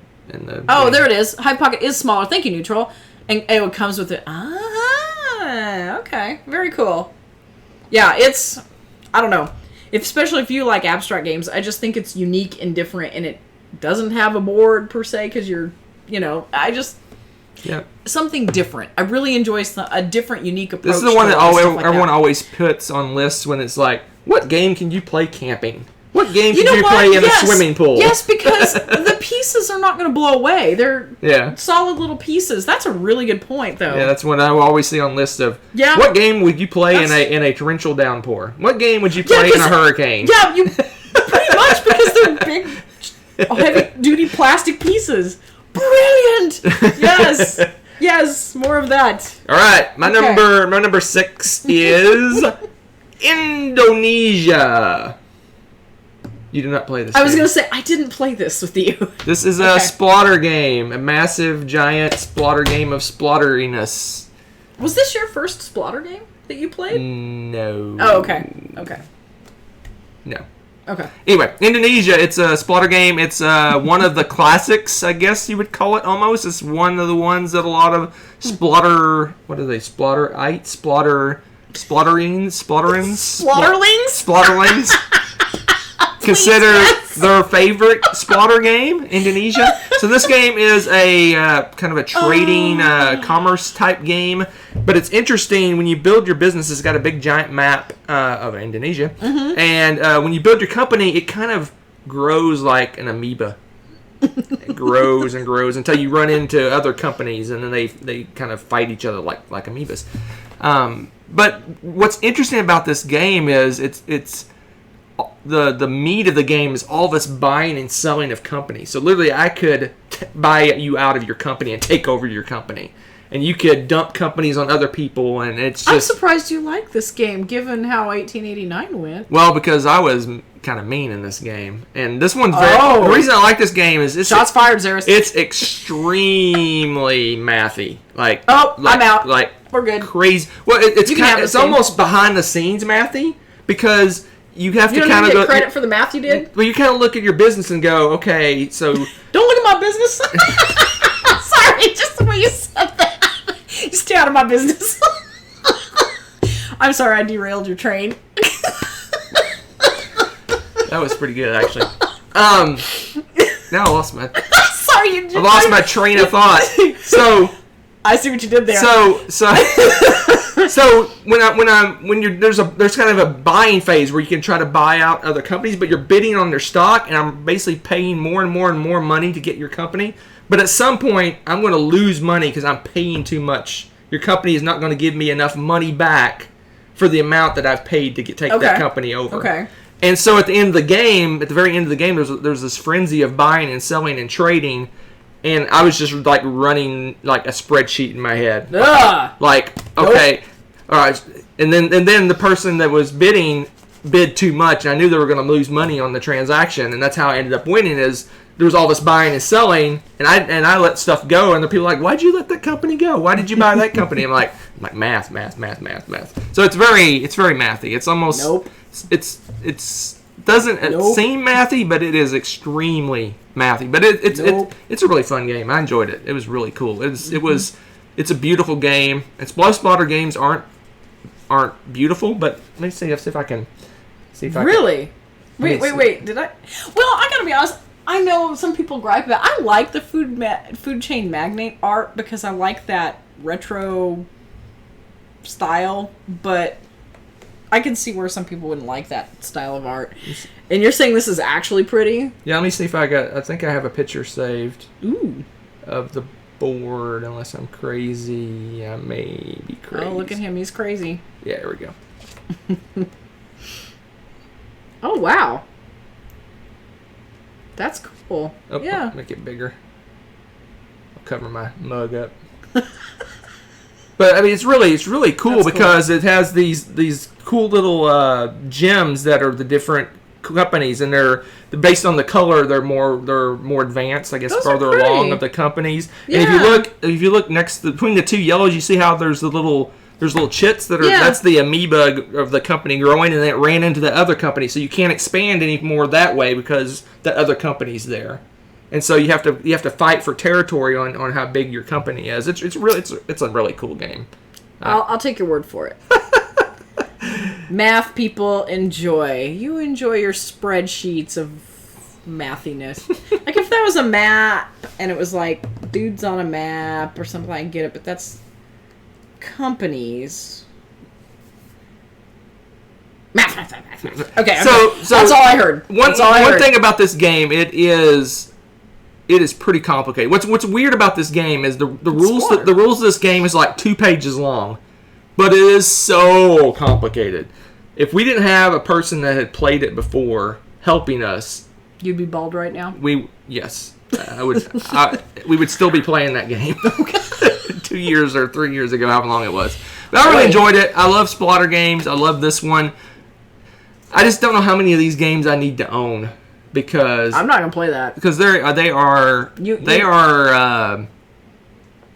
[SPEAKER 2] Oh,
[SPEAKER 1] game.
[SPEAKER 2] there it is. Hive Pocket is smaller. Thank you, Neutral. And it comes with it. Ah, okay. Very cool. Yeah, it's... I don't know. Especially if you like abstract games, I just think it's unique and different, and it doesn't have a board per se, because you're, I just...
[SPEAKER 1] Yeah.
[SPEAKER 2] Something different. I really enjoy a different, unique approach.
[SPEAKER 1] This is the one that everyone
[SPEAKER 2] that.
[SPEAKER 1] always puts on lists when it's like, what game can you play camping? What game can you
[SPEAKER 2] what?
[SPEAKER 1] play in a swimming pool?
[SPEAKER 2] Yes, because the pieces are not going to blow away. They're solid little pieces. That's a really good point, though.
[SPEAKER 1] Yeah, that's what I always see on lists of, what game would you play in a torrential downpour? What game would you play in a hurricane?
[SPEAKER 2] Yeah, you pretty much, because they're big, heavy-duty plastic pieces. Brilliant! Yes, more of that.
[SPEAKER 1] All right, my number 6 is Indonesia. You did not play this.
[SPEAKER 2] I was going to say, I didn't play this with you.
[SPEAKER 1] This is a splatter game, a massive, giant splatter game of splatteriness.
[SPEAKER 2] Was this your first splatter game that you played?
[SPEAKER 1] No.
[SPEAKER 2] Oh, okay.
[SPEAKER 1] No.
[SPEAKER 2] Okay.
[SPEAKER 1] Anyway, Indonesia, it's a splatter game. It's one of the classics, I guess you would call it almost. It's one of the ones that a lot of splatterings? Consider their favorite splatter game, Indonesia. So this game is a kind of a trading commerce type game, but it's interesting when you build your business. It's got a big giant map of Indonesia, and when you build your company, it kind of grows like an amoeba. It grows and grows until you run into other companies, and then they kind of fight each other like amoebas. But what's interesting about this game is it's the meat of the game is all this buying and selling of companies. So literally, I could buy you out of your company and take over your company, and you could dump companies on other people, and it's just...
[SPEAKER 2] I'm surprised you like this game, given how 1889 went.
[SPEAKER 1] Well, because I was kind of mean in this game, and this one's the reason I like this game is
[SPEAKER 2] shots fired, Zaris.
[SPEAKER 1] It's extremely mathy.
[SPEAKER 2] I'm out.
[SPEAKER 1] Like
[SPEAKER 2] we're good.
[SPEAKER 1] Crazy. Well, it's almost behind the scenes mathy, because you have to kind of
[SPEAKER 2] get credit for the math you did.
[SPEAKER 1] Well, you kind of look at your business and go, okay, so
[SPEAKER 2] don't look at my business. Sorry, just the way you said that. You stay out of my business. I'm sorry, I derailed your train.
[SPEAKER 1] That was pretty good, actually. Now I lost my.
[SPEAKER 2] Sorry,
[SPEAKER 1] I lost my train of thought. So
[SPEAKER 2] I see what you did there.
[SPEAKER 1] So there's kind of a buying phase where you can try to buy out other companies, but you're bidding on their stock, and I'm basically paying more and more and more money to get your company. But at some point, I'm going to lose money because I'm paying too much. Your company is not going to give me enough money back for the amount that I've paid to take that company over.
[SPEAKER 2] Okay.
[SPEAKER 1] And so at the end of the game, at the very end of the game, there's this frenzy of buying and selling and trading. And I was just like running like a spreadsheet in my head. Like, okay, all right. And then the person that was bidding bid too much, and I knew they were going to lose money on the transaction, and that's how I ended up winning. Is there was all this buying and selling, and I let stuff go, and the people are like, why'd you let that company go? Why did you buy that company? I'm like math. So it's very mathy. It's almost It's doesn't seem mathy, but it is extremely mathy. But it's a really fun game. I enjoyed it. It was really cool. It's a beautiful game. And most splatter games aren't beautiful, but let me see if I can
[SPEAKER 2] really. Wait. Did I? Well, I gotta be honest. I know some people gripe about. I like the food chain magnate art because I like that retro style, but I can see where some people wouldn't like that style of art. And you're saying this is actually pretty?
[SPEAKER 1] Yeah, let me see if I think I have a picture saved.
[SPEAKER 2] Ooh.
[SPEAKER 1] Of the board, unless I'm crazy. I may be crazy.
[SPEAKER 2] Oh, look at him. He's crazy.
[SPEAKER 1] Yeah, here we go.
[SPEAKER 2] Oh, wow. That's cool.
[SPEAKER 1] Oh,
[SPEAKER 2] yeah.
[SPEAKER 1] Make it bigger. I'll cover my mug up. But I mean, it's really cool. That's because it has these cool little gems that are the different companies, and they're based on the color. They're more advanced, I guess,
[SPEAKER 2] Those
[SPEAKER 1] farther along of the companies.
[SPEAKER 2] Yeah.
[SPEAKER 1] And if you look next between the two yellows, you see how there's the little There's little chits that are, that's the amoeba of the company growing, and then it ran into the other company, so you can't expand anymore that way because the other company's there. And so you have to fight for territory on how big your company is. It's a really cool game.
[SPEAKER 2] I'll take your word for it. Math people enjoy. You enjoy your spreadsheets of mathiness. Like if there was a map and it was like dudes on a map or something, I can get it, but that's companies. Math. Okay, so that's all I heard.
[SPEAKER 1] One thing about this game, it is pretty complicated. What's weird about this game is the rules. The rules of this game is like 2 pages long, but it is so complicated. If we didn't have a person that had played it before helping us,
[SPEAKER 2] you'd be bald right now.
[SPEAKER 1] Yes, I would. We would still be playing that game 2 years or 3 years ago, however long it was. But I really enjoyed it. I love splatter games. I love this one. I just don't know how many of these games I need to own. Because
[SPEAKER 2] I'm not gonna play that.
[SPEAKER 1] Because they are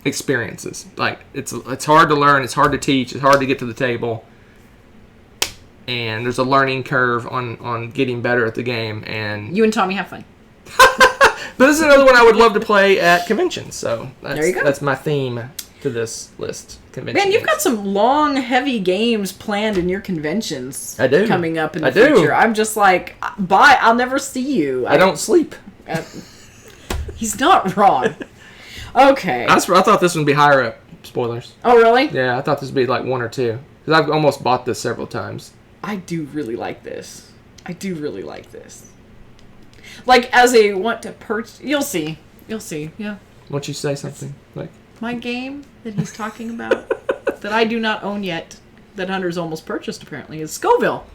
[SPEAKER 1] experiences. Like it's hard to learn, it's hard to teach, it's hard to get to the table, and there's a learning curve on getting better at the game. And
[SPEAKER 2] you and Tommy have fun.
[SPEAKER 1] But this is another one I would love to play at conventions. So
[SPEAKER 2] there you go.
[SPEAKER 1] That's my theme to this list. Convention.
[SPEAKER 2] Man, you've got some long, heavy games planned in your conventions.
[SPEAKER 1] I do.
[SPEAKER 2] Coming up in the future. I'm just like, bye. I'll never see you.
[SPEAKER 1] I don't sleep.
[SPEAKER 2] He's not wrong. Okay.
[SPEAKER 1] I thought this one would be higher up. Spoilers.
[SPEAKER 2] Oh, really?
[SPEAKER 1] Yeah, I thought this would be like 1 or 2. Because I've almost bought this several times.
[SPEAKER 2] I do really like this. Like, as a want to purchase... You'll see, yeah.
[SPEAKER 1] Won't you say something? Like
[SPEAKER 2] my game that he's talking about, that I do not own yet, that Hunter's almost purchased, apparently, is Scoville.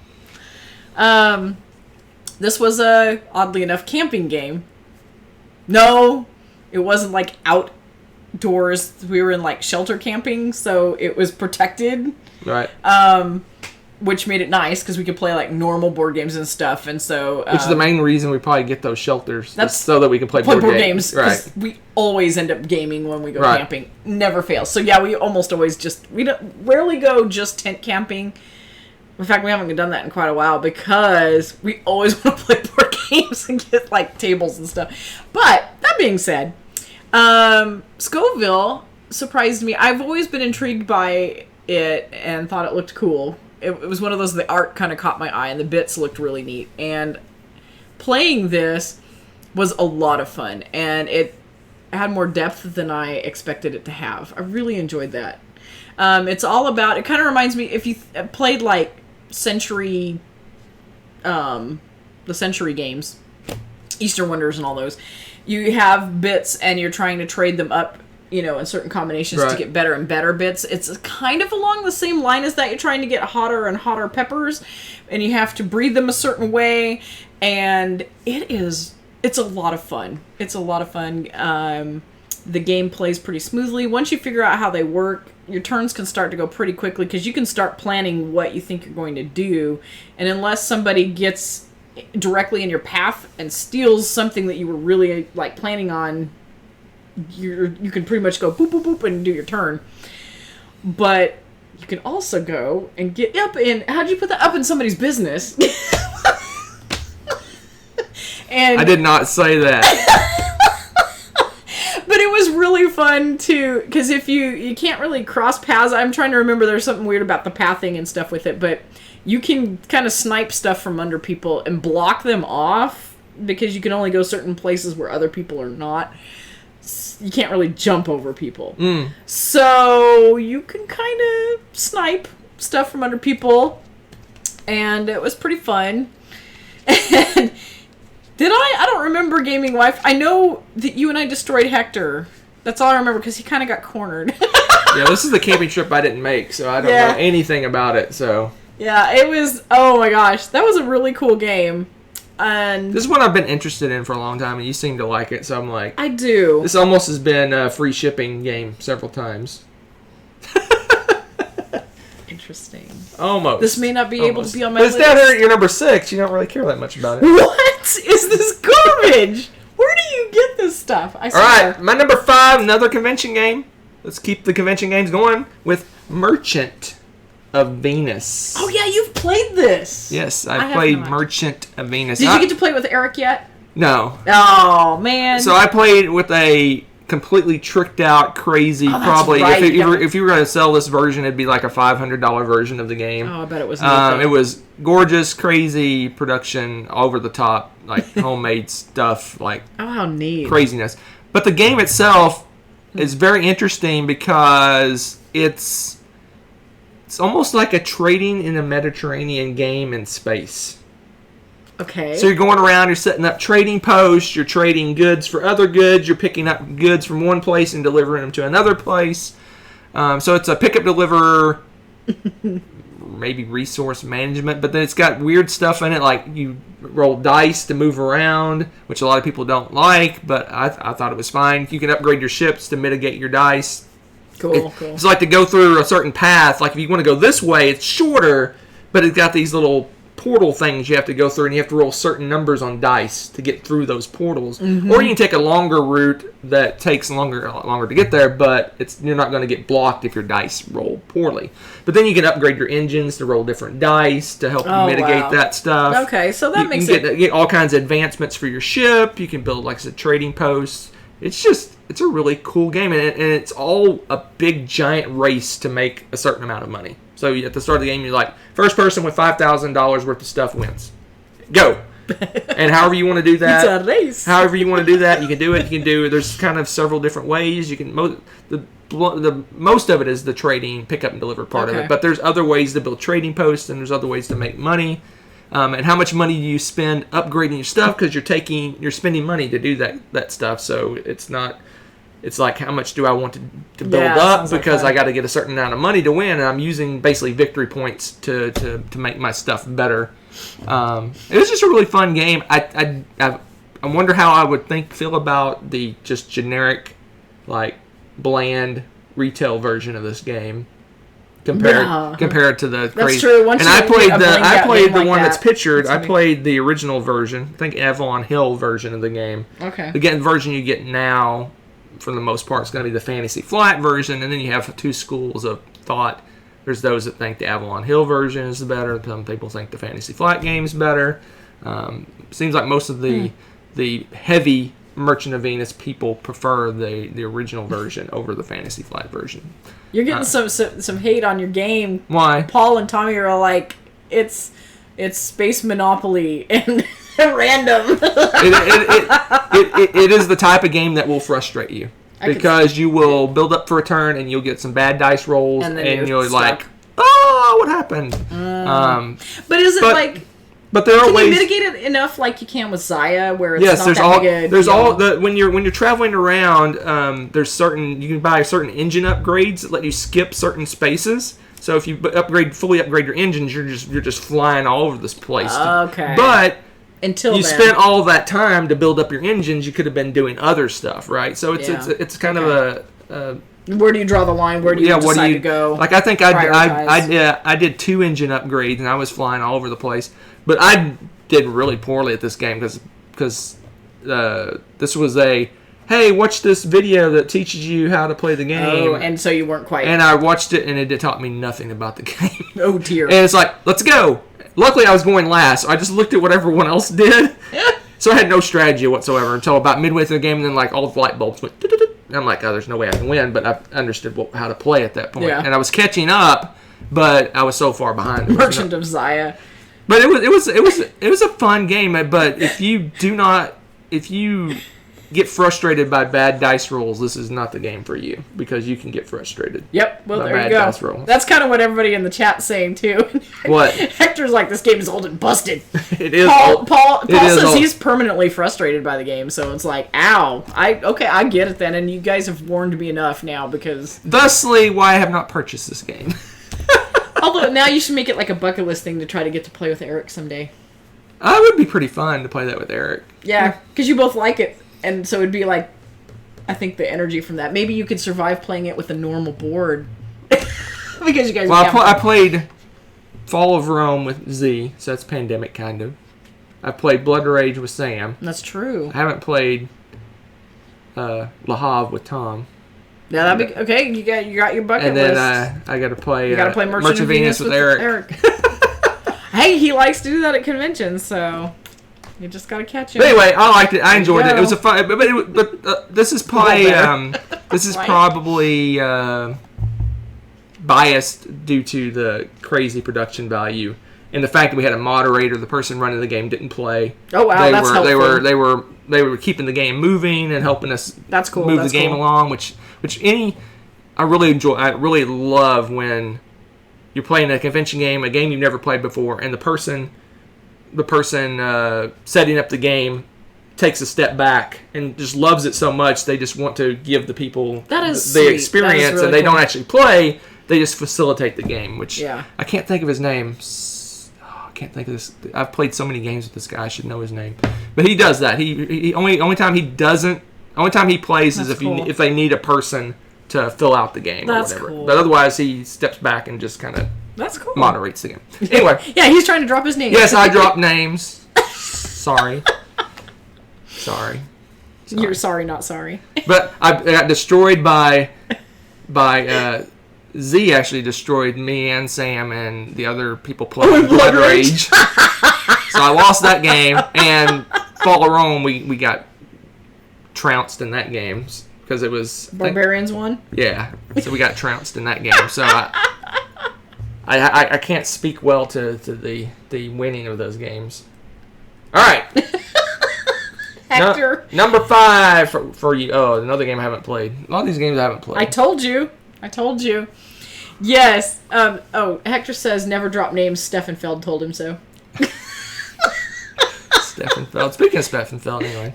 [SPEAKER 2] This was a, oddly enough, camping game. No, it wasn't, like, outdoors. We were in, like, shelter camping, so it was protected.
[SPEAKER 1] Right.
[SPEAKER 2] Which made it nice because we could play like normal board games and stuff, and so
[SPEAKER 1] which is the main reason we probably get those shelters.
[SPEAKER 2] That's
[SPEAKER 1] so that we can play board games.
[SPEAKER 2] Right. We always end up gaming when we go camping. Never fails. So yeah, we almost always rarely go just tent camping. In fact, we haven't done that in quite a while because we always want to play board games and get like tables and stuff. But that being said, Scoville surprised me. I've always been intrigued by it and thought it looked cool. It was one of those, the art kind of caught my eye and the bits looked really neat. And playing this was a lot of fun. And it had more depth than I expected it to have. I really enjoyed that. It's all about, it kind of reminds me, if you played like Century, the Century games, Eastern Wonders and all those, you have bits and you're trying to trade them up, you know, in certain combinations to get better and better bits. It's kind of along the same line as that. You're trying to get hotter and hotter peppers, and you have to breed them a certain way, and it's a lot of fun. It's a lot of fun. The game plays pretty smoothly. Once you figure out how they work, your turns can start to go pretty quickly, because you can start planning what you think you're going to do, and unless somebody gets directly in your path and steals something that you were really like planning on, you can pretty much go boop, boop, boop, and do your turn. But you can also go and get up in... How'd you put that? Up in somebody's business. And
[SPEAKER 1] I did not say that.
[SPEAKER 2] But it was really fun, too, because if you can't really cross paths... I'm trying to remember, there's something weird about the pathing and stuff with it, but you can kind of snipe stuff from under people and block them off, because you can only go certain places where other people are not. You can't really jump over people. So you can kind of snipe stuff from under people. And it was pretty fun. And I don't remember Gaming Wife. I know that you and I destroyed Hector. That's all I remember, because he kind of got cornered.
[SPEAKER 1] Yeah, this is the camping trip I didn't make, so I don't know anything about it. So
[SPEAKER 2] yeah, it was, oh my gosh, that was a really cool game. And
[SPEAKER 1] this is one I've been interested in for a long time, and you seem to like it, so I'm like...
[SPEAKER 2] I do.
[SPEAKER 1] This almost has been a free shipping game several times.
[SPEAKER 2] Interesting.
[SPEAKER 1] Almost.
[SPEAKER 2] This may not be able to be on my
[SPEAKER 1] list.
[SPEAKER 2] list.
[SPEAKER 1] But it's down here at your number 6. You don't really care that much about it.
[SPEAKER 2] What is this garbage? Where do you get this stuff? I swear.
[SPEAKER 1] All right, my number 5, another convention game. Let's keep the convention games going with Merchant of Venus.
[SPEAKER 2] Oh yeah, you've played this.
[SPEAKER 1] Yes,
[SPEAKER 2] I
[SPEAKER 1] I
[SPEAKER 2] have
[SPEAKER 1] played
[SPEAKER 2] not.
[SPEAKER 1] Merchant of Venus.
[SPEAKER 2] Did you get to play with Eric yet?
[SPEAKER 1] No.
[SPEAKER 2] Oh man.
[SPEAKER 1] So I played with a completely tricked out, crazy.
[SPEAKER 2] that's
[SPEAKER 1] Probably
[SPEAKER 2] right.
[SPEAKER 1] if you were going to sell this version, it'd be like a $500 version of the game.
[SPEAKER 2] Oh, I bet it was.
[SPEAKER 1] It was gorgeous, crazy production, over the top, like homemade stuff, like
[SPEAKER 2] Oh, how neat.
[SPEAKER 1] craziness. But the game itself is very interesting because it's almost like a trading in a Mediterranean game in space.
[SPEAKER 2] Okay.
[SPEAKER 1] So you're going around, you're setting up trading posts, you're trading goods for other goods, you're picking up goods from one place and delivering them to another place. So it's a pick up, deliver, maybe resource management, but then it's got weird stuff in it, like you roll dice to move around, which a lot of people don't like, but I thought it was fine. You can upgrade your ships to mitigate your dice.
[SPEAKER 2] cool.
[SPEAKER 1] It's like to go through a certain path. Like if you want to go this way, it's shorter, but it's got these little portal things you have to go through, and you have to roll certain numbers on dice to get through those portals.
[SPEAKER 2] Mm-hmm.
[SPEAKER 1] Or you can take a longer route that takes longer to get there, but you're not going to get blocked if your dice roll poorly. But then you can upgrade your engines to roll different dice to help you mitigate
[SPEAKER 2] wow.
[SPEAKER 1] that stuff.
[SPEAKER 2] Okay, so that makes
[SPEAKER 1] you can get all kinds of advancements for your ship. You can build, like I said, trading posts. It's a really cool game, and it's all a big giant race to make a certain amount of money. So at the start of the game, you're like, first person with $5,000 worth of stuff wins. Go. And however you want to do that.
[SPEAKER 2] It's a race.
[SPEAKER 1] However you want to do that, you can do it. There's kind of several different ways. You can the most of it is the trading, pick up and deliver part of
[SPEAKER 2] Okay.
[SPEAKER 1] it. But there's other ways to build trading posts, and there's other ways to make money. And how much money do you spend upgrading your stuff? Because you're spending money to do that stuff. So it's like, how much do I want to build up? Because I got to get a certain amount of money to win, and I'm using basically victory points to make my stuff better. It was just a really fun game. I wonder how I would feel about the just generic, like, bland retail version of this game compared to the crazy.
[SPEAKER 2] That's true.
[SPEAKER 1] And I played the one
[SPEAKER 2] like
[SPEAKER 1] that's
[SPEAKER 2] that.
[SPEAKER 1] pictured. I played the original version. I think Avalon Hill version of the game.
[SPEAKER 2] Okay.
[SPEAKER 1] The version you get now, for the most part, is going to be the Fantasy Flight version, and then you have two schools of thought. There's those that think the Avalon Hill version is better. Some people think the Fantasy Flight game is better. Seems like most of the heavy Merchant of Venus people prefer the original version over the Fantasy Flight version.
[SPEAKER 2] You're getting some hate on your game.
[SPEAKER 1] Why?
[SPEAKER 2] Paul and Tommy are like, it's Space Monopoly and random.
[SPEAKER 1] It is the type of game that will frustrate you. Because you will build up for a turn and you'll get some bad dice rolls and you're like, oh, what happened?
[SPEAKER 2] But is it like...
[SPEAKER 1] But there are
[SPEAKER 2] can
[SPEAKER 1] ways...
[SPEAKER 2] you mitigate it enough like you can with Zaya where it's not that big a
[SPEAKER 1] when you're traveling around, there's certain... You can buy certain engine upgrades that let you skip certain spaces. So if you fully upgrade your engines, you're just flying all over this place.
[SPEAKER 2] Okay.
[SPEAKER 1] But...
[SPEAKER 2] Until
[SPEAKER 1] spent all that time to build up your engines, you could have been doing other stuff, right? So it's kind of a
[SPEAKER 2] where do you draw the line? Where do you decide to go?
[SPEAKER 1] Like I think I did 2 engine upgrades and I was flying all over the place, but I did really poorly at this game because this was hey, watch this video that teaches you how to play the game.
[SPEAKER 2] Oh, and so you weren't quite.
[SPEAKER 1] And I watched it and it taught me nothing about the game.
[SPEAKER 2] Oh dear.
[SPEAKER 1] And it's like, let's go. Luckily, I was going last, so I just looked at what everyone else did. So I had no strategy whatsoever until about midway through the game, and then like all the light bulbs went. And I'm like, oh, there's no way I can win, but I understood how to play at that point.
[SPEAKER 2] Yeah.
[SPEAKER 1] And I was catching up, but I was so far behind.
[SPEAKER 2] Merchant of Zaya.
[SPEAKER 1] But it was a fun game. But if you get frustrated by bad dice rolls, this is not the game for you because you can get frustrated.
[SPEAKER 2] Yep. Well,
[SPEAKER 1] by
[SPEAKER 2] there you
[SPEAKER 1] bad
[SPEAKER 2] go.
[SPEAKER 1] dice rolls.
[SPEAKER 2] That's kind of what everybody in the chat's saying too.
[SPEAKER 1] What?
[SPEAKER 2] Hector's like, this game is old and busted.
[SPEAKER 1] It is.
[SPEAKER 2] Paul says
[SPEAKER 1] old.
[SPEAKER 2] he's permanently frustrated by the game, so it's like, ow. I get it then, and you guys have warned me enough now because.
[SPEAKER 1] Thusly, why I have not purchased this game.
[SPEAKER 2] Although now you should make it like a bucket list thing to try to get to play with Eric someday.
[SPEAKER 1] It would be pretty fun to play that with Eric.
[SPEAKER 2] Yeah, because you both like it, and so it'd be like, I think the energy from that. Maybe you could survive playing it with a normal board. Because you guys.
[SPEAKER 1] Well, I played Fall of Rome with Z, so that's Pandemic kind of. I played Blood Rage with Sam.
[SPEAKER 2] That's true.
[SPEAKER 1] I haven't played Le Havre with Tom.
[SPEAKER 2] Yeah, that'd be okay. You got your bucket
[SPEAKER 1] and then
[SPEAKER 2] list.
[SPEAKER 1] I got to play.
[SPEAKER 2] You got to play Merchant of Venus with Eric. Hey, he likes to do that at conventions, so you just got to catch him.
[SPEAKER 1] But anyway, I liked it. I enjoyed it. It was a fun. But this is probably probably biased due to the crazy production value and the fact that we had a moderator. The person running the game didn't play.
[SPEAKER 2] Oh wow, that's helpful.
[SPEAKER 1] They were keeping the game moving and helping us.
[SPEAKER 2] That's cool.
[SPEAKER 1] Move the game along, which I really enjoy. I really love when you're playing a convention game, a game you've never played before, and the person setting up the game takes a step back and just loves it so much they just want to give the people the experience, really, and they don't actually play. They just facilitate the game, which I can't think of his name. I can't think of this. I've played so many games with this guy. I should know his name, but he does that. He only time he plays is if they need a person to fill out the game or whatever. Cool. But otherwise, he steps back and just kind of moderates the game. Anyway,
[SPEAKER 2] he's trying to drop his name.
[SPEAKER 1] Yes, I dropped names. Sorry.
[SPEAKER 2] You're sorry, not sorry.
[SPEAKER 1] But I got destroyed by Z. Actually destroyed me and Sam and the other people playing Blood Rage. So I lost that game, and Fall of Rome we got trounced in that game because it was
[SPEAKER 2] Barbarians won.
[SPEAKER 1] Yeah, so we got trounced in that game. So I can't speak well to the winning of those games. All right.
[SPEAKER 2] Hector.
[SPEAKER 1] Number 5 for you. Oh, another game I haven't played. A lot of these games I haven't played.
[SPEAKER 2] I told you. Yes. Hector says never drop names. Steffenfeld told him so.
[SPEAKER 1] Steffenfeld. Speaking of Steffenfeld, anyway.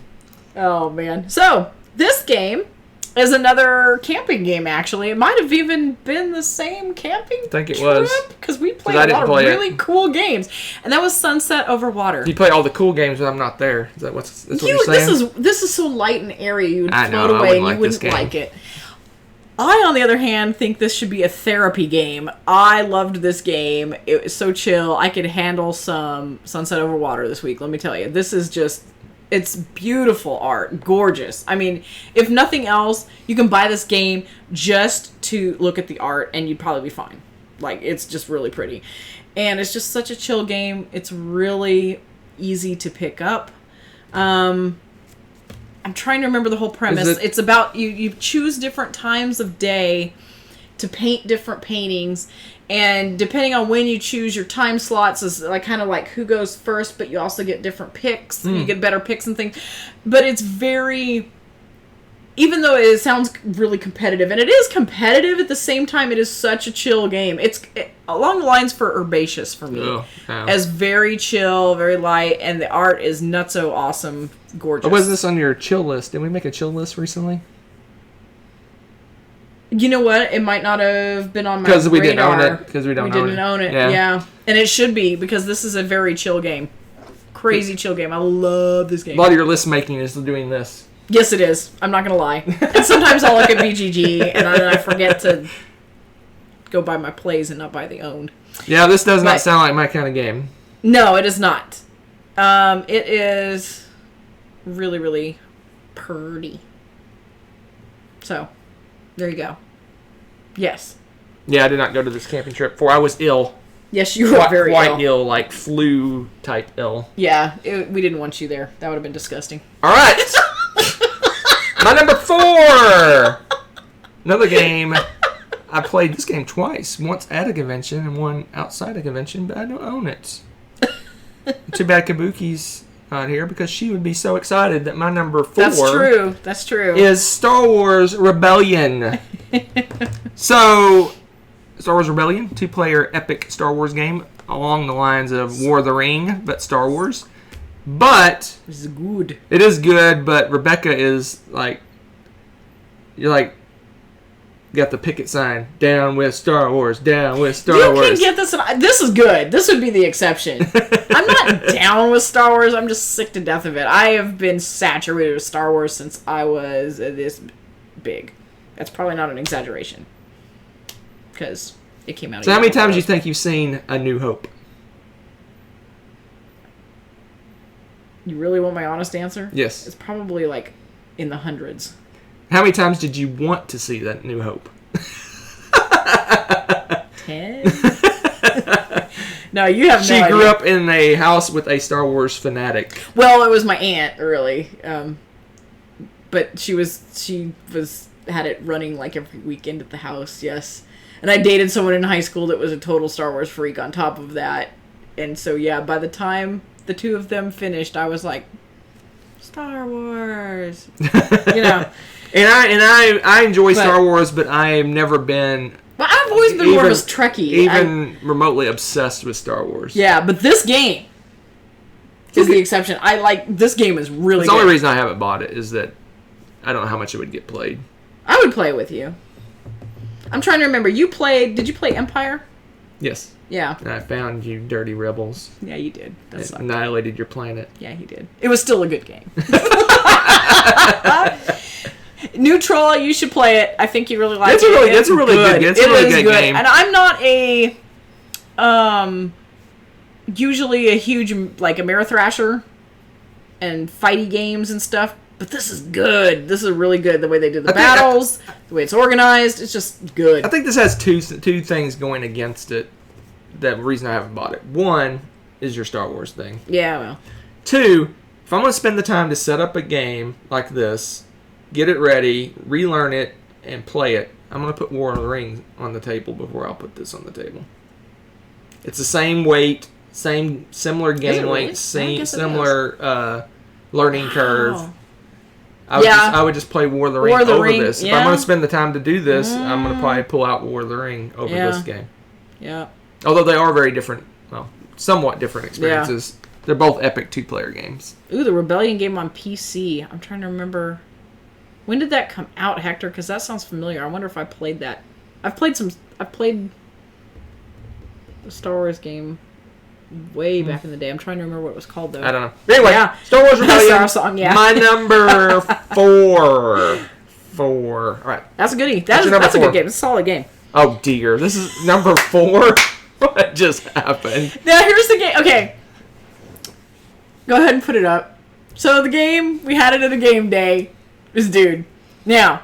[SPEAKER 2] Oh, man. So, this game is another camping game, actually. It might have even been the same camping trip.
[SPEAKER 1] I think it was.
[SPEAKER 2] Because we played a lot of really cool games. And that was Sunset Over Water.
[SPEAKER 1] You play all the cool games when I'm not there. Is that what you're saying?
[SPEAKER 2] This is so light and airy, you would float away and you wouldn't like it. I, on the other hand, think this should be a therapy game. I loved this game. It was so chill. I could handle some Sunset Over Water this week, let me tell you. This is just... It's beautiful art. Gorgeous. I mean, if nothing else, you can buy this game just to look at the art and you'd probably be fine. Like, it's just really pretty. And it's just such a chill game. It's really easy to pick up. I'm trying to remember the whole premise. It's about you choose different times of day to paint different paintings, and depending on when you choose your time slots is like kind of like who goes first, but you also get different picks. You get better picks and things. But it's very, even though it sounds really competitive, and it is competitive at the same time, it is such a chill game. It's along the lines for Herbaceous for me. As very chill, very light, and the art is nutso awesome, gorgeous.
[SPEAKER 1] Was this on your chill list? Did we make a chill list recently?
[SPEAKER 2] You know what? It might not have been on my
[SPEAKER 1] radar. Because we didn't own it.
[SPEAKER 2] We didn't own it. Yeah. And it should be, because this is a very chill game. Crazy chill game. I love this game.
[SPEAKER 1] A lot of your list making is doing this.
[SPEAKER 2] Yes, it is. I'm not going to lie. And sometimes I'll look at BGG and I forget to go buy my plays and not buy the owned.
[SPEAKER 1] Yeah, this does not sound like my kind of game.
[SPEAKER 2] No, it is not. It is really, really pretty. So... There you go. Yes.
[SPEAKER 1] Yeah, I did not go to this camping trip for I was ill.
[SPEAKER 2] Yes, you were very ill.
[SPEAKER 1] Quite ill, like flu type ill.
[SPEAKER 2] Yeah, we didn't want you there. That would have been disgusting.
[SPEAKER 1] All right. My number 4. Another game. I played this game twice. Once at a convention and one outside a convention, but I don't own it. Too bad Kabuki's not here because she would be so excited that my number 4
[SPEAKER 2] That's true.
[SPEAKER 1] is Star Wars Rebellion. So, Star Wars Rebellion, 2-player epic Star Wars game along the lines of War of the Ring, but Star Wars. But
[SPEAKER 2] this is good.
[SPEAKER 1] It is good, but Rebecca is like, you're like, got the picket sign, down with Star Wars, down with Star Wars.
[SPEAKER 2] You can get this. This is good. This would be the exception. I'm not down with Star Wars. I'm just sick to death of it. I have been saturated with Star Wars since I was this big. That's probably not an exaggeration. Because it came out.
[SPEAKER 1] So how many times do you think you've seen A New Hope?
[SPEAKER 2] You really want my honest answer?
[SPEAKER 1] Yes.
[SPEAKER 2] It's probably like in the hundreds.
[SPEAKER 1] How many times did you want to see that New Hope?
[SPEAKER 2] 10? No, you have no
[SPEAKER 1] She grew
[SPEAKER 2] idea.
[SPEAKER 1] up in a house with a Star Wars fanatic.
[SPEAKER 2] Well, it was my aunt, really. But she had it running like every weekend at the house, yes. And I dated someone in high school that was a total Star Wars freak on top of that. And so, yeah, by the time the two of them finished, I was like, Star Wars. You know.
[SPEAKER 1] And I enjoy Star Wars, but I have never been...
[SPEAKER 2] But I've always been more of a Trekkie.
[SPEAKER 1] Even remotely obsessed with Star Wars.
[SPEAKER 2] Yeah, but this game is the exception. This game is really good.
[SPEAKER 1] The only reason I haven't bought it is that I don't know how much it would get played.
[SPEAKER 2] I would play with you. I'm trying to remember. Did you play Empire?
[SPEAKER 1] Yes.
[SPEAKER 2] Yeah.
[SPEAKER 1] And I found you dirty rebels.
[SPEAKER 2] Yeah, you did. That sucked.
[SPEAKER 1] Annihilated your planet.
[SPEAKER 2] Yeah, he did. It was still a good game. Neutral, you should play it. I think you really like it.
[SPEAKER 1] It's a really good game.
[SPEAKER 2] And I'm not usually a huge Amerithrasher and fighty games and stuff, but this is good. This is really good. The way they did the battles, the way it's organized, it's just good.
[SPEAKER 1] I think this has two things going against it. The reason I haven't bought it. One is your Star Wars thing.
[SPEAKER 2] Yeah, well.
[SPEAKER 1] Two, if I'm going to spend the time to set up a game like this, get it ready, relearn it, and play it, I'm going to put War of the Rings on the table before I'll put this on the table. It's the same weight, similar game length, similar learning curve. I would just play War of the Ring over this. If I'm going to spend the time to do this, I'm going to probably pull out War of the Ring over this game.
[SPEAKER 2] Yeah.
[SPEAKER 1] Although they are very different, somewhat different experiences. Yeah. They're both epic two-player games.
[SPEAKER 2] Ooh, the Rebellion game on PC. I'm trying to remember. When did that come out, Hector? Because that sounds familiar. I wonder if I played that. I've played the Star Wars game way back in the day. I'm trying to remember what it was called, though.
[SPEAKER 1] I don't know. Anyway, Star Wars Rebellion.
[SPEAKER 2] Song, yeah.
[SPEAKER 1] My number 4. All right.
[SPEAKER 2] That's a goodie. That's a good game. It's a solid game.
[SPEAKER 1] Oh, dear. This is number 4? What just happened?
[SPEAKER 2] Now, here's the game. Okay. Go ahead and put it up. So, the game, we had it at a game day, is Dude. Now,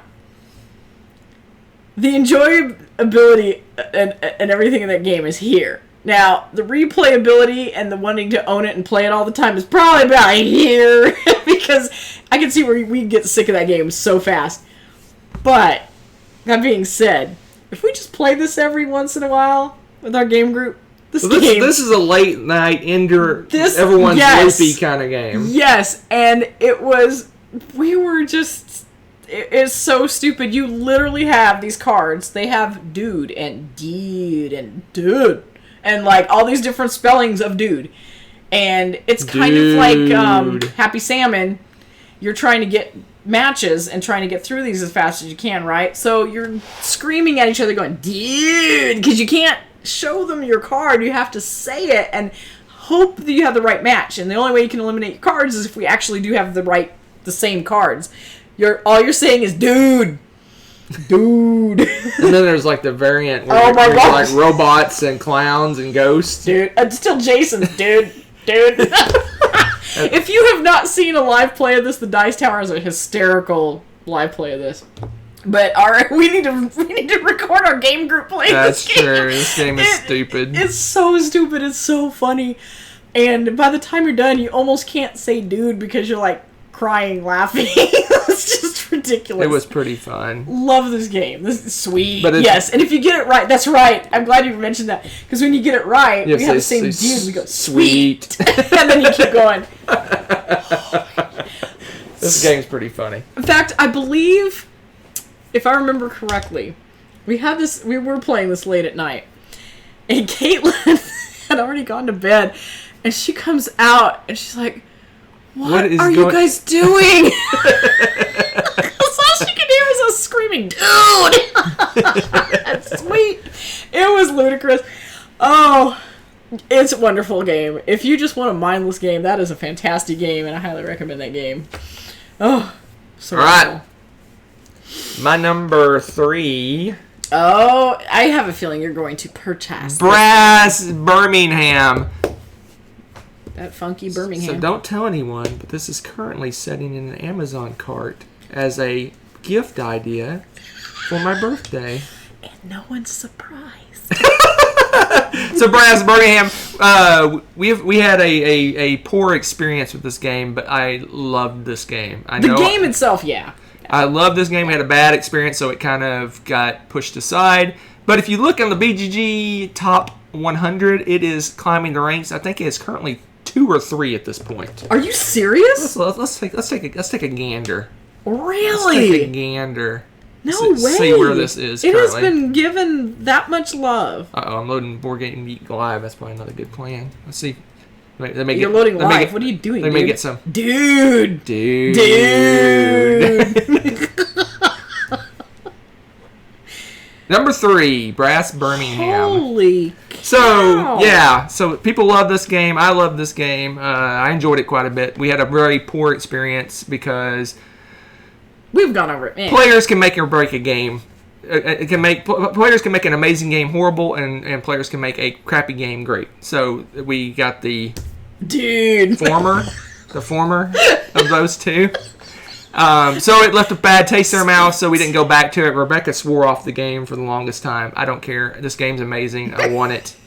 [SPEAKER 2] the enjoyability and everything in that game is here. Now, the replayability and the wanting to own it and play it all the time is probably about here, because I can see where we get sick of that game so fast. But, that being said, if we just play this every once in a while with our game group, this
[SPEAKER 1] is a late night everyone's loopy kind of game.
[SPEAKER 2] Yes, and it's so stupid. You literally have these cards. They have dude and deed and dude. And, all these different spellings of dude. And it's kind of like Happy Salmon. You're trying to get matches and trying to get through these as fast as you can, right? So you're screaming at each other going, dude, because you can't show them your card. You have to say it and hope that you have the right match. And the only way you can eliminate your cards is if we actually do have the same cards. All you're saying is, dude. And
[SPEAKER 1] then there's the variant where there's robots and clowns and ghosts.
[SPEAKER 2] Dude, it's still Jason's, dude. If you have not seen a live play of this, the Dice Tower is a hysterical live play of this. But we need to record our game group playing this game.
[SPEAKER 1] That's true. This game is stupid.
[SPEAKER 2] It's so stupid. It's so funny. And by the time you're done, you almost can't say dude because you're crying, laughing. It's just ridiculous.
[SPEAKER 1] It was pretty fun.
[SPEAKER 2] Love this game. This is sweet. Yes, and if you get it right, that's right. I'm glad you mentioned that. Because when you get it right, we have the same dude. We go, sweet. And then you keep going.
[SPEAKER 1] This game's pretty funny.
[SPEAKER 2] In fact, I believe, if I remember correctly, we were playing this late at night. And Caitlin had already gone to bed. And she comes out and she's like, What are you guys doing? That's all she could hear was us screaming, dude! That's sweet. It was ludicrous. Oh, it's a wonderful game. If you just want a mindless game, that is a fantastic game, and I highly recommend that game. Oh, so
[SPEAKER 1] all right. My number 3.
[SPEAKER 2] Oh, I have a feeling you're going to purchase
[SPEAKER 1] Brass Birmingham.
[SPEAKER 2] That funky Birmingham.
[SPEAKER 1] So don't tell anyone, but this is currently sitting in an Amazon cart as a gift idea for my birthday.
[SPEAKER 2] And no one's surprised.
[SPEAKER 1] So, Brass, Birmingham, we had a poor experience with this game, but I loved this game.
[SPEAKER 2] The game itself, yeah.
[SPEAKER 1] I love this game. We had a bad experience, so it kind of got pushed aside. But if you look on the BGG top 100, it is climbing the ranks. I think it's currently 2 or 3 at this point.
[SPEAKER 2] Are you serious?
[SPEAKER 1] Let's take a gander.
[SPEAKER 2] Really?
[SPEAKER 1] Let's take a gander.
[SPEAKER 2] No way.
[SPEAKER 1] See where this is
[SPEAKER 2] It
[SPEAKER 1] currently.
[SPEAKER 2] has been given that much love.
[SPEAKER 1] Uh-oh, I'm loading Board Game Geek Live. That's probably another good plan. Let's see.
[SPEAKER 2] You're loading live. What are you doing,
[SPEAKER 1] Let me get some.
[SPEAKER 2] Dude.
[SPEAKER 1] Number 3, Brass Birmingham.
[SPEAKER 2] Holy cow.
[SPEAKER 1] So, yeah. So, people love this game. I love this game. I enjoyed it quite a bit. We had a very poor experience because
[SPEAKER 2] we've gone over it. Man.
[SPEAKER 1] Players can make or break a game. Players can make an amazing game horrible, and players can make a crappy game great. So, we got the former of those two. So it left a bad taste in our mouth, so we didn't go back to it. Rebecca swore off the game for the longest time. I don't care. This game's amazing. I want it.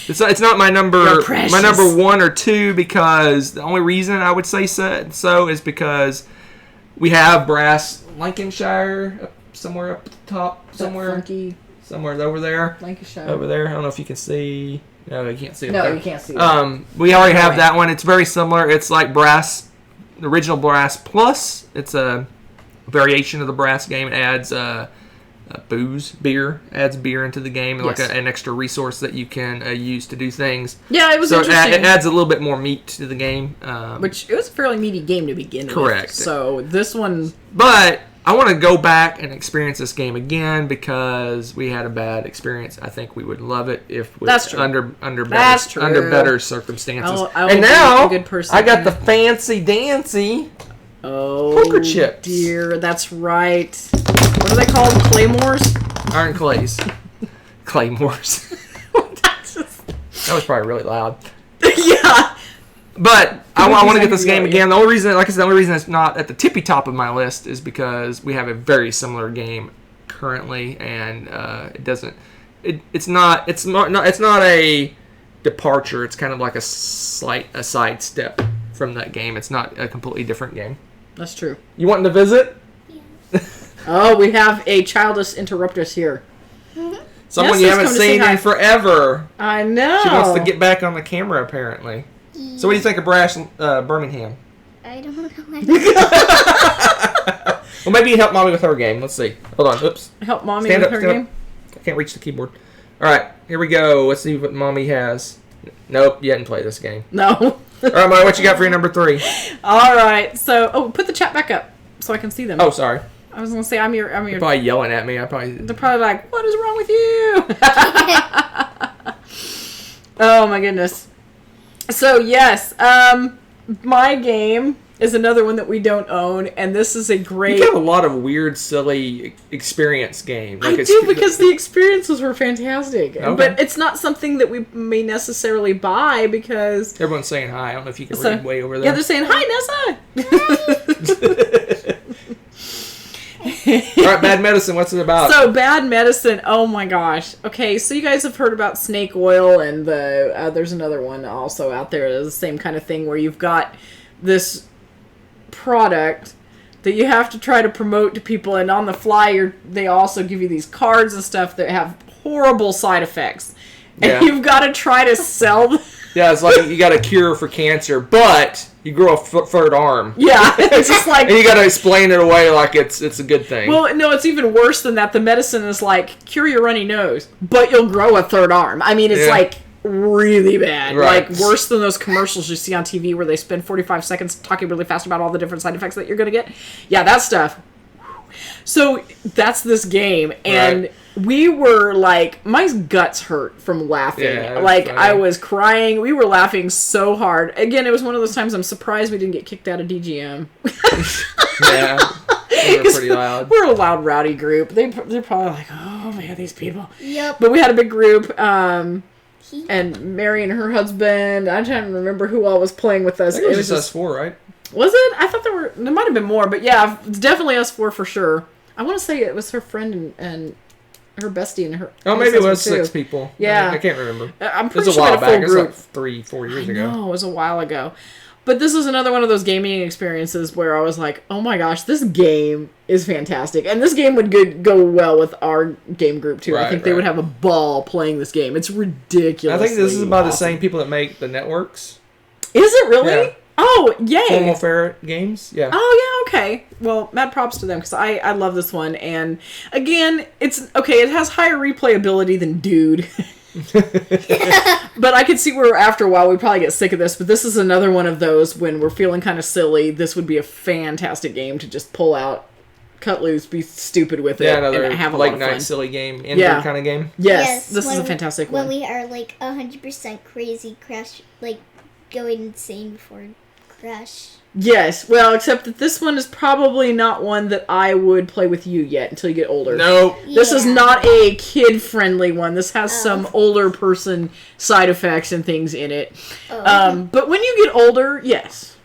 [SPEAKER 1] It's not my number 1 or 2 because the only reason I would say so is because we have Brass Lancashire somewhere up at the top, somewhere over there.
[SPEAKER 2] Lancashire.
[SPEAKER 1] Over there. I don't know if you can see. No, you can't see it.
[SPEAKER 2] No,
[SPEAKER 1] there.
[SPEAKER 2] you can't see it.
[SPEAKER 1] We already have that one. It's very similar. It's like Brass. The original Brass Plus. It's a variation of the Brass game. It adds beer. Adds beer into the game, and
[SPEAKER 2] yes.
[SPEAKER 1] like an extra resource that you can use to do things.
[SPEAKER 2] Yeah, it was interesting.
[SPEAKER 1] It adds a little bit more meat to the game.
[SPEAKER 2] Which it was a fairly meaty game to begin with.
[SPEAKER 1] Correct.
[SPEAKER 2] So this one,
[SPEAKER 1] but I want to go back and experience this game again because we had a bad experience. I think we would love it if
[SPEAKER 2] That's true.
[SPEAKER 1] under better circumstances.
[SPEAKER 2] And
[SPEAKER 1] now
[SPEAKER 2] a good person.
[SPEAKER 1] I got the fancy dancy poker chips.
[SPEAKER 2] Dear, that's right. What are they called? Claymores?
[SPEAKER 1] Iron clays. Claymores. That was probably really loud.
[SPEAKER 2] Yeah.
[SPEAKER 1] But I want to get this game again. The only reason, like I said, the only reason it's not at the tippy top of my list is because we have a very similar game currently, and it doesn't. It's not a departure. It's kind of like a side step from that game. It's not a completely different game.
[SPEAKER 2] That's true.
[SPEAKER 1] You wanting to visit?
[SPEAKER 2] Yeah. Oh, we have a childless interruptus here.
[SPEAKER 1] Someone you haven't seen in forever.
[SPEAKER 2] I know.
[SPEAKER 1] She wants to get back on the camera, apparently. So what do you think of Brass Birmingham?
[SPEAKER 3] I don't know.
[SPEAKER 1] Well, maybe you help Mommy with her game. Let's see. Hold on. Oops.
[SPEAKER 2] Help Mommy with her game?
[SPEAKER 1] I can't reach the keyboard. All right. Here we go. Let's see what Mommy has. Nope. You hadn't played this game.
[SPEAKER 2] No.
[SPEAKER 1] All right, Mommy. What you got for your number 3?
[SPEAKER 2] All right. So, put the chat back up so I can see them.
[SPEAKER 1] Oh, sorry.
[SPEAKER 2] I was going to say, I'm your...
[SPEAKER 1] They're probably yelling at me.
[SPEAKER 2] They're probably like, what is wrong with you? Oh, my goodness. So, yes, my game is another one that we don't own, and this is a great...
[SPEAKER 1] You have a lot of weird, silly experience games.
[SPEAKER 2] I do, because the experiences were fantastic.
[SPEAKER 1] Okay.
[SPEAKER 2] But it's not something that we may necessarily buy, because...
[SPEAKER 1] Everyone's saying hi. I don't know if you can read way over there.
[SPEAKER 2] Yeah, they're saying, hi, Nessa!
[SPEAKER 1] All right, Bad Medicine, what's it about?
[SPEAKER 2] So, Bad Medicine, oh my gosh. Okay, so you guys have heard about snake oil, and there's another one also out there that's the same kind of thing, where you've got this product that you have to try to promote to people, and on the fly, they also give you these cards and stuff that have horrible side effects. And you've got to try to sell them.
[SPEAKER 1] Yeah, it's like you got a cure for cancer, but you grow a third arm.
[SPEAKER 2] Yeah, it's just like...
[SPEAKER 1] And you got to explain it away like it's a good thing.
[SPEAKER 2] Well, no, it's even worse than that. The medicine is like, cure your runny nose, but you'll grow a third arm. I mean, it's like really bad.
[SPEAKER 1] Right.
[SPEAKER 2] Like worse than those commercials you see on TV where they spend 45 seconds talking really fast about all the different side effects that you're going to get. Yeah, that stuff. So that's this game, and we were like, my guts hurt from laughing.
[SPEAKER 1] Yeah,
[SPEAKER 2] like
[SPEAKER 1] funny.
[SPEAKER 2] I was crying. We were laughing so hard. Again, it was one of those times I'm surprised we didn't get kicked out of DGM.
[SPEAKER 1] Yeah, they were pretty loud.
[SPEAKER 2] We're a loud, rowdy group. They're probably like, oh man, these people.
[SPEAKER 3] Yep.
[SPEAKER 2] But we had a big group. And Mary and her husband. I'm trying to remember who all was playing with us.
[SPEAKER 1] I think it was just us 4, right?
[SPEAKER 2] Was it? I thought there might have been more, but yeah, it's definitely us four for sure. I want to say it was her friend and her bestie and her.
[SPEAKER 1] Oh, maybe it was
[SPEAKER 2] too.
[SPEAKER 1] 6 people.
[SPEAKER 2] Yeah.
[SPEAKER 1] I can't remember.
[SPEAKER 2] I'm
[SPEAKER 1] It was
[SPEAKER 2] pretty
[SPEAKER 1] a
[SPEAKER 2] sure we
[SPEAKER 1] while
[SPEAKER 2] had a
[SPEAKER 1] back.
[SPEAKER 2] full
[SPEAKER 1] It was
[SPEAKER 2] group.
[SPEAKER 1] like 3-4 years
[SPEAKER 2] I
[SPEAKER 1] ago.
[SPEAKER 2] know, it was a while ago. But this is another one of those gaming experiences where I was like, oh my gosh, this game is fantastic. And this game would go well with our game group, too. I think they would have a ball playing this game. It's ridiculous.
[SPEAKER 1] I think this is by the same people that make the networks.
[SPEAKER 2] Is it really?
[SPEAKER 1] Yeah.
[SPEAKER 2] Oh, yay.
[SPEAKER 1] Formal Fair Games, yeah.
[SPEAKER 2] Oh, yeah, okay. Well, mad props to them, because I love this one. And, again, it has higher replayability than Dude. But I could see where after a while we'd probably get sick of this, but this is another one of those when we're feeling kind of silly. This would be a fantastic game to just pull out, cut loose, be stupid with it,
[SPEAKER 1] another
[SPEAKER 2] and have a
[SPEAKER 1] late
[SPEAKER 2] lot of
[SPEAKER 1] night
[SPEAKER 2] fun.
[SPEAKER 1] silly game, indoor kind of game.
[SPEAKER 2] Yes, this is a fantastic one.
[SPEAKER 3] When we are like 100% crazy, crash, like going insane before crash.
[SPEAKER 2] Yes, well, except that this one is probably not one that I would play with you yet until you get older.
[SPEAKER 1] No.
[SPEAKER 2] This is not a kid-friendly one. This has some older person side effects and things in it. But when you get older, yes,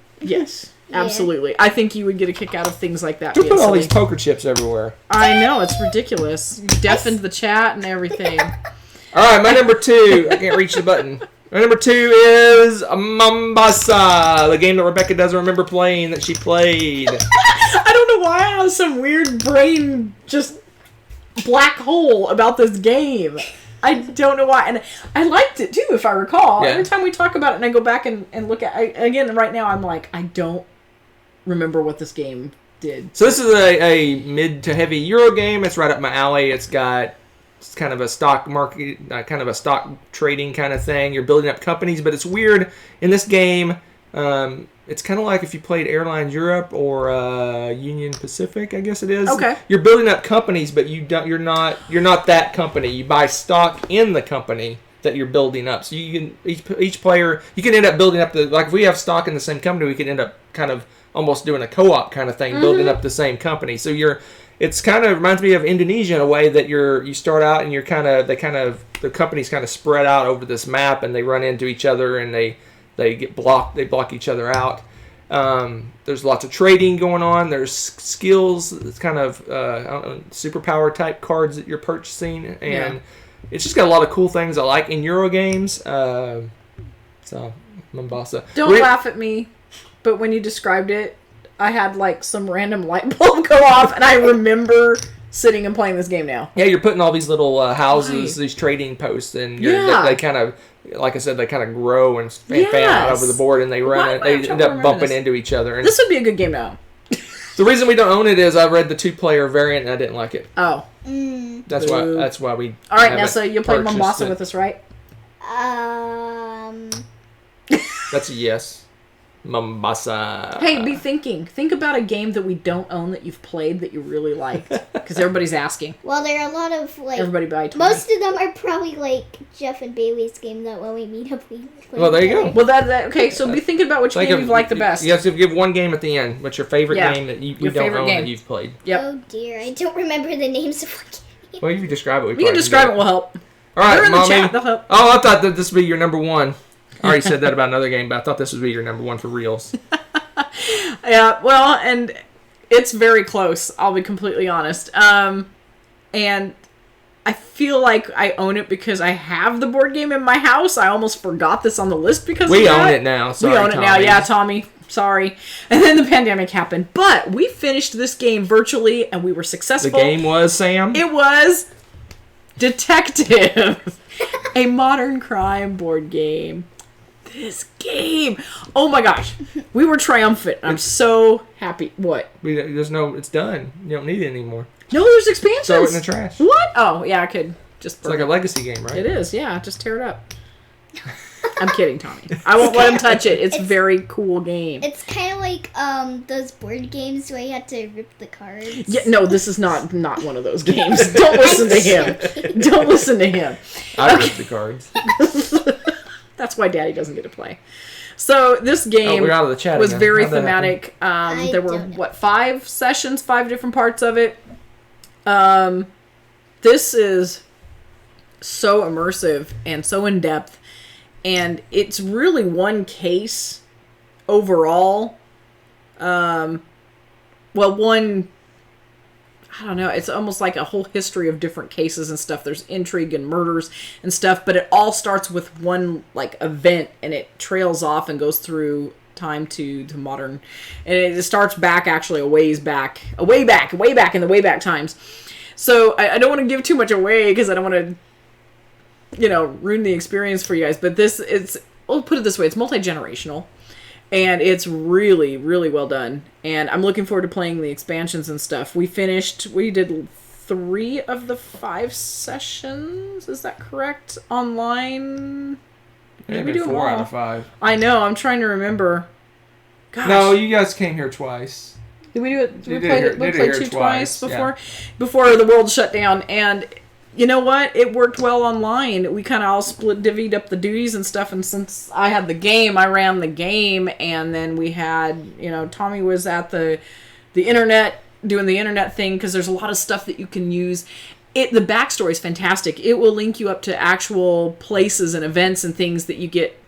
[SPEAKER 2] absolutely. I think you would get a kick out of things like that.
[SPEAKER 1] You put all
[SPEAKER 2] silly.
[SPEAKER 1] these poker chips everywhere.
[SPEAKER 2] I know, it's ridiculous. You deafened the chat and everything.
[SPEAKER 1] All right, my number 2. I can't reach the button. My number 2 is Mombasa, the game that Rebecca doesn't remember playing that she played.
[SPEAKER 2] I don't know why I have some weird brain just black hole about this game. I don't know why. And I liked it too, if I recall.
[SPEAKER 1] Yeah.
[SPEAKER 2] Every time we talk about it and I go back and look at it, again, right now I'm like, I don't remember what this game did.
[SPEAKER 1] So this is a mid to heavy Euro game. It's right up my alley. It's kind of a stock market, kind of a stock trading kind of thing. You're building up companies, but it's weird. In this game, it's kind of like if you played Airlines Europe or Union Pacific, I guess it is.
[SPEAKER 2] Okay.
[SPEAKER 1] You're building up companies, but you're not that company. You buy stock in the company that you're building up. So you can each player, you can end up building up like if we have stock in the same company, we can end up kind of almost doing a co-op kind of thing, building up the same company. So it's kind of reminds me of Indonesia in a way that you start out and the companies kind of spread out over this map and they run into each other and they block each other out. There's lots of trading going on. There's skills. It's kind of I don't know, superpower type cards that you're purchasing, and it's just got a lot of cool things I like in Euro games. So Mombasa.
[SPEAKER 2] Don't laugh at me, but when you described it, I had like some random light bulb go off, and I remember sitting and playing this game now.
[SPEAKER 1] Yeah, you're putting all these little houses, these trading posts, and they kind of, like I said, they kind of grow and fan out over the board, and they end up bumping into each other. And
[SPEAKER 2] this would be a good game now.
[SPEAKER 1] The reason we don't own it is I read the 2-player variant and I didn't like it.
[SPEAKER 2] Oh,
[SPEAKER 1] that's why we.
[SPEAKER 2] All right, now so you played Mombasa with us, right?
[SPEAKER 1] That's a yes. Mombasa.
[SPEAKER 2] Hey, think about a game that we don't own that you've played that you really liked, because everybody's asking.
[SPEAKER 3] Well, there are a lot of like
[SPEAKER 2] everybody buy 20.
[SPEAKER 3] Most of them are probably like Jeff and Bailey's game that when we meet up we play.
[SPEAKER 1] Well, there you go.
[SPEAKER 2] Well, that okay. So be thinking about which game you've liked the best.
[SPEAKER 1] You have to give one game at the end. What's your favorite game that you don't own that you've played?
[SPEAKER 2] Yep.
[SPEAKER 3] Oh dear, I don't remember the names of what games.
[SPEAKER 1] Well, you can describe it.
[SPEAKER 2] We can describe it. Will help.
[SPEAKER 1] All right,
[SPEAKER 2] They're in
[SPEAKER 1] Mommy.
[SPEAKER 2] the chat. They'll help.
[SPEAKER 1] Oh, I thought that this would be your number 1. I already said that about another game, but I thought this would be your number 1 for reals.
[SPEAKER 2] Yeah, well, and it's very close, I'll be completely honest. And I feel like I own it because I have the board game in my house. I almost forgot this on the list because
[SPEAKER 1] we own it now. Sorry,
[SPEAKER 2] we own
[SPEAKER 1] Tommy.
[SPEAKER 2] it now. Yeah, Tommy. Sorry. And then the pandemic happened. But we finished this game virtually, and we were successful.
[SPEAKER 1] The game was, Sam?
[SPEAKER 2] It was Detective. A modern crime board game. This game. Oh my gosh. We were triumphant. I'm so happy. What?
[SPEAKER 1] It's done. You don't need it anymore.
[SPEAKER 2] No, there's expansions.
[SPEAKER 1] Throw it in the trash.
[SPEAKER 2] What? Oh, yeah, I could just
[SPEAKER 1] It's like a legacy game, right?
[SPEAKER 2] It is, yeah. Just tear it up. I'm kidding, Tommy. I won't let him touch it. It's a very cool game.
[SPEAKER 3] It's kind of like those board games where you have to rip the cards.
[SPEAKER 2] Yeah, no, this is not one of those games. Don't listen to him. Don't listen to him.
[SPEAKER 1] I ripped the cards.
[SPEAKER 2] That's why Daddy doesn't get to play. So this game
[SPEAKER 1] we're out of the chat
[SPEAKER 2] was
[SPEAKER 1] again.
[SPEAKER 2] very thematic. There were 5 sessions, 5 different parts of it. This is so immersive and so in depth, and it's really one case overall. One, I don't know, it's almost like a whole history of different cases and stuff. There's intrigue and murders and stuff, but it all starts with one, like, event, and it trails off and goes through time to modern. And it starts back, actually, way back in the way back times. So I don't want to give too much away because I don't want to, ruin the experience for you guys. But we'll put it this way, it's multi-generational. And it's really, really well done. And I'm looking forward to playing the expansions and stuff. We did 3 of the 5 sessions. Is that correct? Online?
[SPEAKER 1] Maybe 4 out of 5.
[SPEAKER 2] I know, I'm trying to remember. Gosh.
[SPEAKER 1] No, you guys came here twice.
[SPEAKER 2] Did we do it? We
[SPEAKER 1] played
[SPEAKER 2] two twice before the world shut down. And you know what? It worked well online. We kind of all divvied up the duties and stuff. And since I had the game, I ran the game. And then we had, Tommy was at the internet doing the internet thing because there's a lot of stuff that you can use. The backstory is fantastic. It will link you up to actual places and events and things that you get.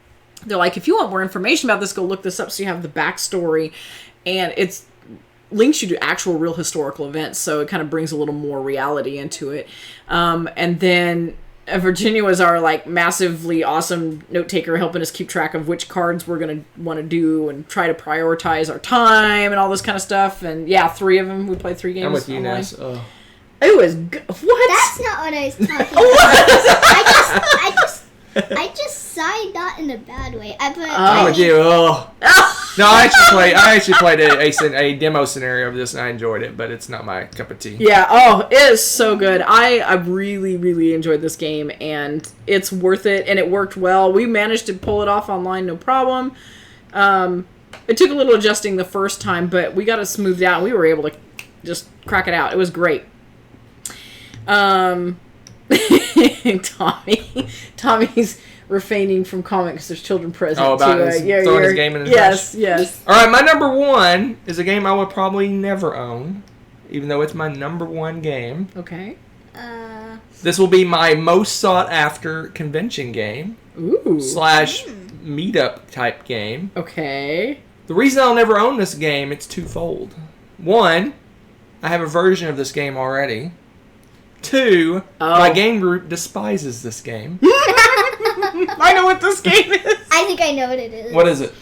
[SPEAKER 2] They're like, if you want more information about this, go look this up. So you have the backstory, and it's links you to actual real historical events. So it kind of brings a little more reality into it. And then Virginia was our massively awesome note taker, helping us keep track of which cards we're going to want to do and try to prioritize our time and all this kind of stuff. And 3 of them. We played 3 games.
[SPEAKER 1] I'm with you,
[SPEAKER 2] online.
[SPEAKER 1] Ness. Oh.
[SPEAKER 2] It was good. What?
[SPEAKER 3] That's not what I was talking about. I just sighed, not in a bad way.
[SPEAKER 1] I'm with you. Oh. No, I actually played a demo scenario of this, and I enjoyed it, but it's not my cup of tea.
[SPEAKER 2] Yeah. Oh, it is so good. I really, really enjoyed this game, and it's worth it, and it worked well. We managed to pull it off online, no problem. It took a little adjusting the first time, but we got it smoothed out, and we were able to just crack it out. It was great. Tommy's refraining from comics. There's children present.
[SPEAKER 1] Oh, about throwing his game in his
[SPEAKER 2] Yes, yes.
[SPEAKER 1] All right, my number 1 is a game I would probably never own, even though it's my number 1 game.
[SPEAKER 2] Okay.
[SPEAKER 1] This will be my most sought after convention game.
[SPEAKER 2] Ooh.
[SPEAKER 1] / meetup type game.
[SPEAKER 2] Okay.
[SPEAKER 1] The reason I'll never own this game, it's twofold. 1, I have a version of this game already. 2, my game group despises this game.
[SPEAKER 2] I know what this game is.
[SPEAKER 3] I think I know what it is.
[SPEAKER 1] What is it?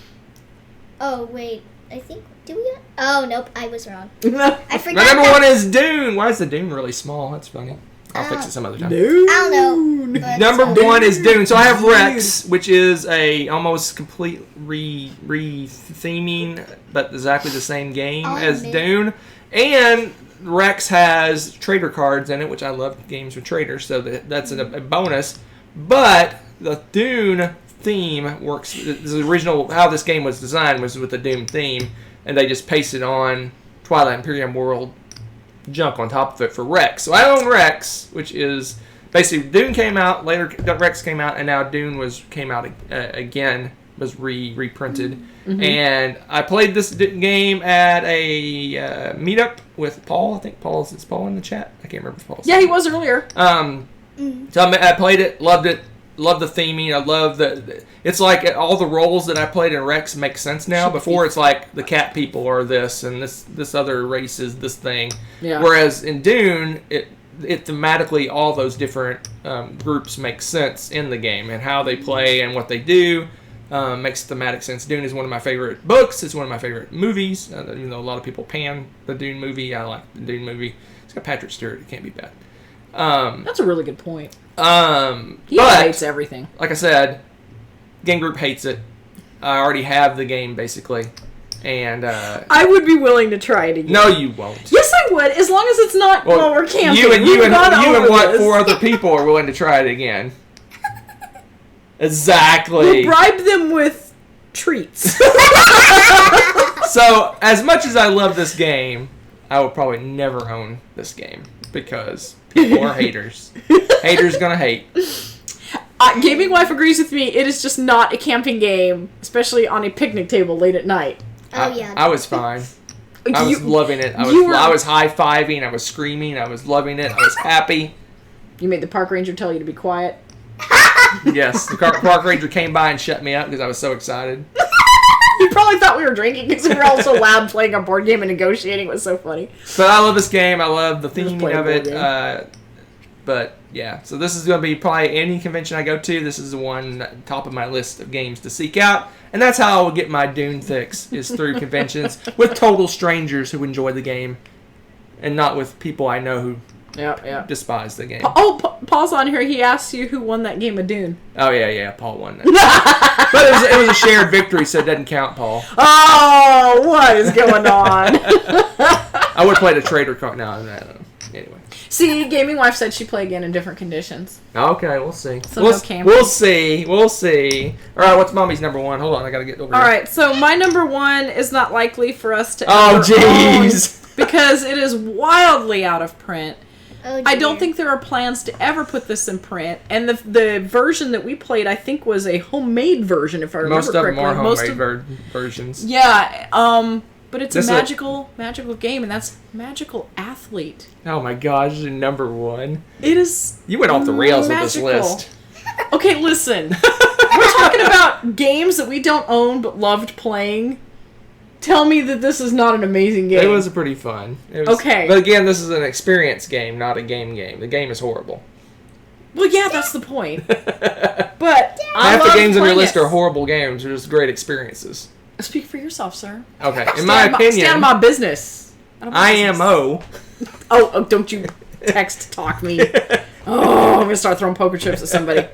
[SPEAKER 3] Oh, wait. I think... Do we... Oh, nope. I was wrong.
[SPEAKER 2] No.
[SPEAKER 3] I forgot.
[SPEAKER 1] My number 1 is Dune. Why is the Dune really small? That's funny. I'll fix it some other time.
[SPEAKER 2] Dune.
[SPEAKER 3] I don't know. But
[SPEAKER 1] Number 1 is Dune. So I have Rex, which is a almost complete re-theming, but exactly the same game as Dune. And Rex has trader cards in it, which I love games with traders, so that's a bonus. But the Dune theme works. The original, how this game was designed was with the Dune theme, and they just pasted on Twilight Imperium World junk on top of it for Rex. So I own Rex, which is basically Dune came out, later Rex came out, and now Dune came out again, was reprinted. Mm-hmm. And I played this game at a meetup with Paul. I think is Paul in the chat? I can't remember if Paul's.
[SPEAKER 2] Yeah, he was earlier.
[SPEAKER 1] So I played it, loved it, loved the theming. I love it's like all the roles that I played in Rex make sense now. Before it's like the cat people are this and this other race is this thing.
[SPEAKER 2] Yeah.
[SPEAKER 1] Whereas in Dune, it thematically all those different groups make sense in the game and how they play and what they do. Makes thematic sense. Dune is one of my favorite books. It's one of my favorite movies. Even though a lot of people pan the Dune movie, I like the Dune movie. It's got Patrick Stewart. It can't be bad.
[SPEAKER 2] That's a really good point. He
[SPEAKER 1] but,
[SPEAKER 2] hates everything.
[SPEAKER 1] Like I said, game group hates it. I already have the game basically, and
[SPEAKER 2] I would be willing to try it again.
[SPEAKER 1] No, you won't.
[SPEAKER 2] Yes, I would, as long as it's not while we're camping.
[SPEAKER 1] You and what 4 other people are willing to try it again. Exactly.
[SPEAKER 2] We'll bribe them with treats.
[SPEAKER 1] So, as much as I love this game, I will probably never own this game because people are haters. Haters gonna hate.
[SPEAKER 2] Gaming Wife agrees with me. It is just not a camping game, especially on a picnic table late at night.
[SPEAKER 1] I was fine. I was loving it. I was high-fiving. I was screaming. I was loving it. I was happy.
[SPEAKER 2] You made the park ranger tell you to be quiet?
[SPEAKER 1] Yes, the park ranger came by and shut me up because I was so excited.
[SPEAKER 2] You probably thought thought we were drinking because we were all so loud playing a board game and negotiating. It was so funny.
[SPEAKER 1] But I love this game. I love the
[SPEAKER 2] Just
[SPEAKER 1] theming
[SPEAKER 2] play a
[SPEAKER 1] of
[SPEAKER 2] board
[SPEAKER 1] it.
[SPEAKER 2] game.
[SPEAKER 1] But yeah, so this is going to be probably any convention I go to. This is the one top of my list of games to seek out. And that's how I will get my Dune fix, is through conventions with total strangers who enjoy the game and not with people I know who despise the game.
[SPEAKER 2] Paul's on here. He asked you who won that game of Dune.
[SPEAKER 1] Oh, yeah, Paul won that. But it was a shared victory, so it doesn't count, Paul.
[SPEAKER 2] Oh, what is going on?
[SPEAKER 1] I would have played a trader card. No, I don't know. Anyway.
[SPEAKER 2] See, Gaming Wife said she'd play again in different conditions.
[SPEAKER 1] Okay, we'll see.
[SPEAKER 2] So
[SPEAKER 1] we'll,
[SPEAKER 2] no camping.
[SPEAKER 1] we'll see. We'll see. All right, what's Mommy's number one? Hold on, I got to get over
[SPEAKER 2] All
[SPEAKER 1] here.
[SPEAKER 2] right, so my number one is not likely for us to
[SPEAKER 1] Oh,
[SPEAKER 2] ever
[SPEAKER 1] jeez.
[SPEAKER 2] own because it is wildly out of print.
[SPEAKER 3] Oh,
[SPEAKER 2] I don't
[SPEAKER 3] dear.
[SPEAKER 2] think there are plans to ever put this in print. And the version that we played, I think, was a homemade version, if I remember
[SPEAKER 1] Most of
[SPEAKER 2] correctly.
[SPEAKER 1] them are homemade versions.
[SPEAKER 2] Yeah, but it's
[SPEAKER 1] This
[SPEAKER 2] a
[SPEAKER 1] is
[SPEAKER 2] magical game, and that's Magical Athlete.
[SPEAKER 1] Oh my gosh, number one.
[SPEAKER 2] It is
[SPEAKER 1] You went off the rails with this
[SPEAKER 2] magical.
[SPEAKER 1] list.
[SPEAKER 2] Okay, listen. We're talking about games that we don't own but loved playing. Tell me that this is not an amazing game.
[SPEAKER 1] It was pretty fun. It was,
[SPEAKER 2] Okay.
[SPEAKER 1] But again, this is an experience game, not a game. The game is horrible.
[SPEAKER 2] Well, yeah, that's the point. But I
[SPEAKER 1] Half the
[SPEAKER 2] love
[SPEAKER 1] games on your
[SPEAKER 2] playing
[SPEAKER 1] list
[SPEAKER 2] it.
[SPEAKER 1] are horrible games. They're just great experiences.
[SPEAKER 2] Speak for yourself, sir.
[SPEAKER 1] Okay, in my opinion,
[SPEAKER 2] stand my business.
[SPEAKER 1] IMO.
[SPEAKER 2] Oh, don't you text talk me. Oh, I'm gonna start throwing poker chips at somebody.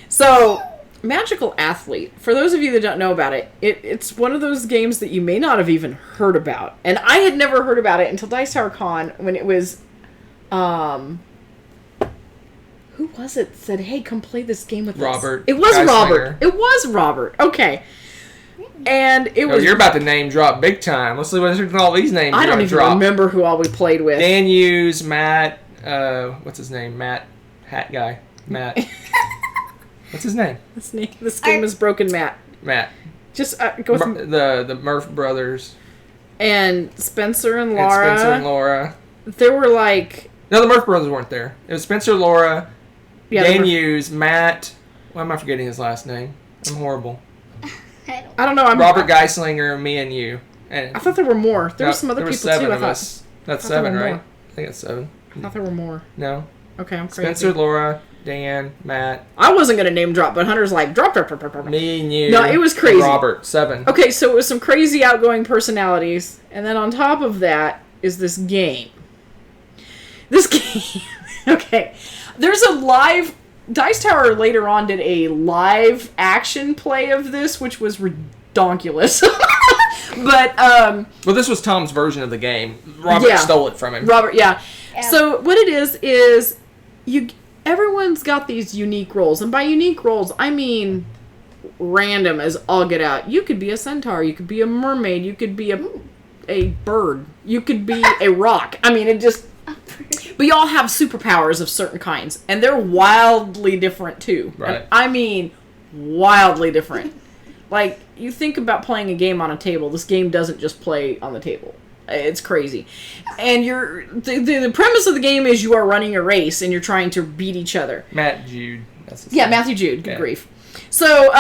[SPEAKER 2] So, Magical Athlete. For those of you that don't know about it, it's one of those games that you may not have even heard about. And I had never heard about it until Dice Tower Con when it was, who was it that said, hey, come play this game with us?
[SPEAKER 1] Robert.
[SPEAKER 2] It was
[SPEAKER 1] Geislinger.
[SPEAKER 2] Robert. It was Robert. Okay. And it was...
[SPEAKER 1] You're about to name drop big time. Let's see what all these names
[SPEAKER 2] I
[SPEAKER 1] you're
[SPEAKER 2] don't
[SPEAKER 1] gonna
[SPEAKER 2] even
[SPEAKER 1] drop.
[SPEAKER 2] remember who all we played with.
[SPEAKER 1] Dan Hughes, Matt, what's his name? Matt, hat guy. Matt. What's his name?
[SPEAKER 2] This game is Broken Matt.
[SPEAKER 1] Matt.
[SPEAKER 2] Just go with...
[SPEAKER 1] The Murph brothers.
[SPEAKER 2] And Spencer and
[SPEAKER 1] And
[SPEAKER 2] Laura.
[SPEAKER 1] Spencer and Laura.
[SPEAKER 2] There were like...
[SPEAKER 1] No, the Murph brothers weren't there. It was Spencer, Laura,
[SPEAKER 2] Yeah,
[SPEAKER 1] Dan
[SPEAKER 2] there were-
[SPEAKER 1] Hughes, Matt. Why am I forgetting his last name? I'm horrible.
[SPEAKER 2] I don't know.
[SPEAKER 1] Robert Geislinger, me and you. And
[SPEAKER 2] I thought there were more. There were some other
[SPEAKER 1] there
[SPEAKER 2] people
[SPEAKER 1] seven
[SPEAKER 2] too. I
[SPEAKER 1] of
[SPEAKER 2] thought.
[SPEAKER 1] us. That's
[SPEAKER 2] I thought there
[SPEAKER 1] seven,
[SPEAKER 2] were
[SPEAKER 1] right?
[SPEAKER 2] more.
[SPEAKER 1] I think it's seven.
[SPEAKER 2] I thought there were more.
[SPEAKER 1] No.
[SPEAKER 2] Okay, I'm crazy.
[SPEAKER 1] Spencer, Laura, Dan, Matt,
[SPEAKER 2] I wasn't gonna name drop, but Hunter's like drop.
[SPEAKER 1] me and you.
[SPEAKER 2] No, it was
[SPEAKER 1] and
[SPEAKER 2] crazy.
[SPEAKER 1] Robert, seven.
[SPEAKER 2] Okay, so it was some crazy outgoing personalities, and then on top of that is this game. This game. Okay, there's a live. Dice Tower later on did a live action play of this, which was redonkulous. But
[SPEAKER 1] Well, this was Tom's version of the game. Robert
[SPEAKER 2] Yeah.
[SPEAKER 1] stole it from him.
[SPEAKER 2] Robert, yeah.
[SPEAKER 3] Yeah.
[SPEAKER 2] So what it is everyone's got these unique roles, and by unique roles I mean random as all get out. You could be a centaur, you could be a mermaid, you could be a bird, you could be a rock. I mean, it just. But you all have superpowers of certain kinds, and they're wildly different too.
[SPEAKER 1] Right.
[SPEAKER 2] And I mean, wildly different. Like, you think about playing a game on a table. This game doesn't just play on the table. It's crazy. And the premise of the game is you are running a race, and you're trying to beat each other.
[SPEAKER 1] Matt Jude. That's his
[SPEAKER 2] Yeah,
[SPEAKER 1] name.
[SPEAKER 2] Matthew Jude. Good
[SPEAKER 1] Yeah.
[SPEAKER 2] grief. So,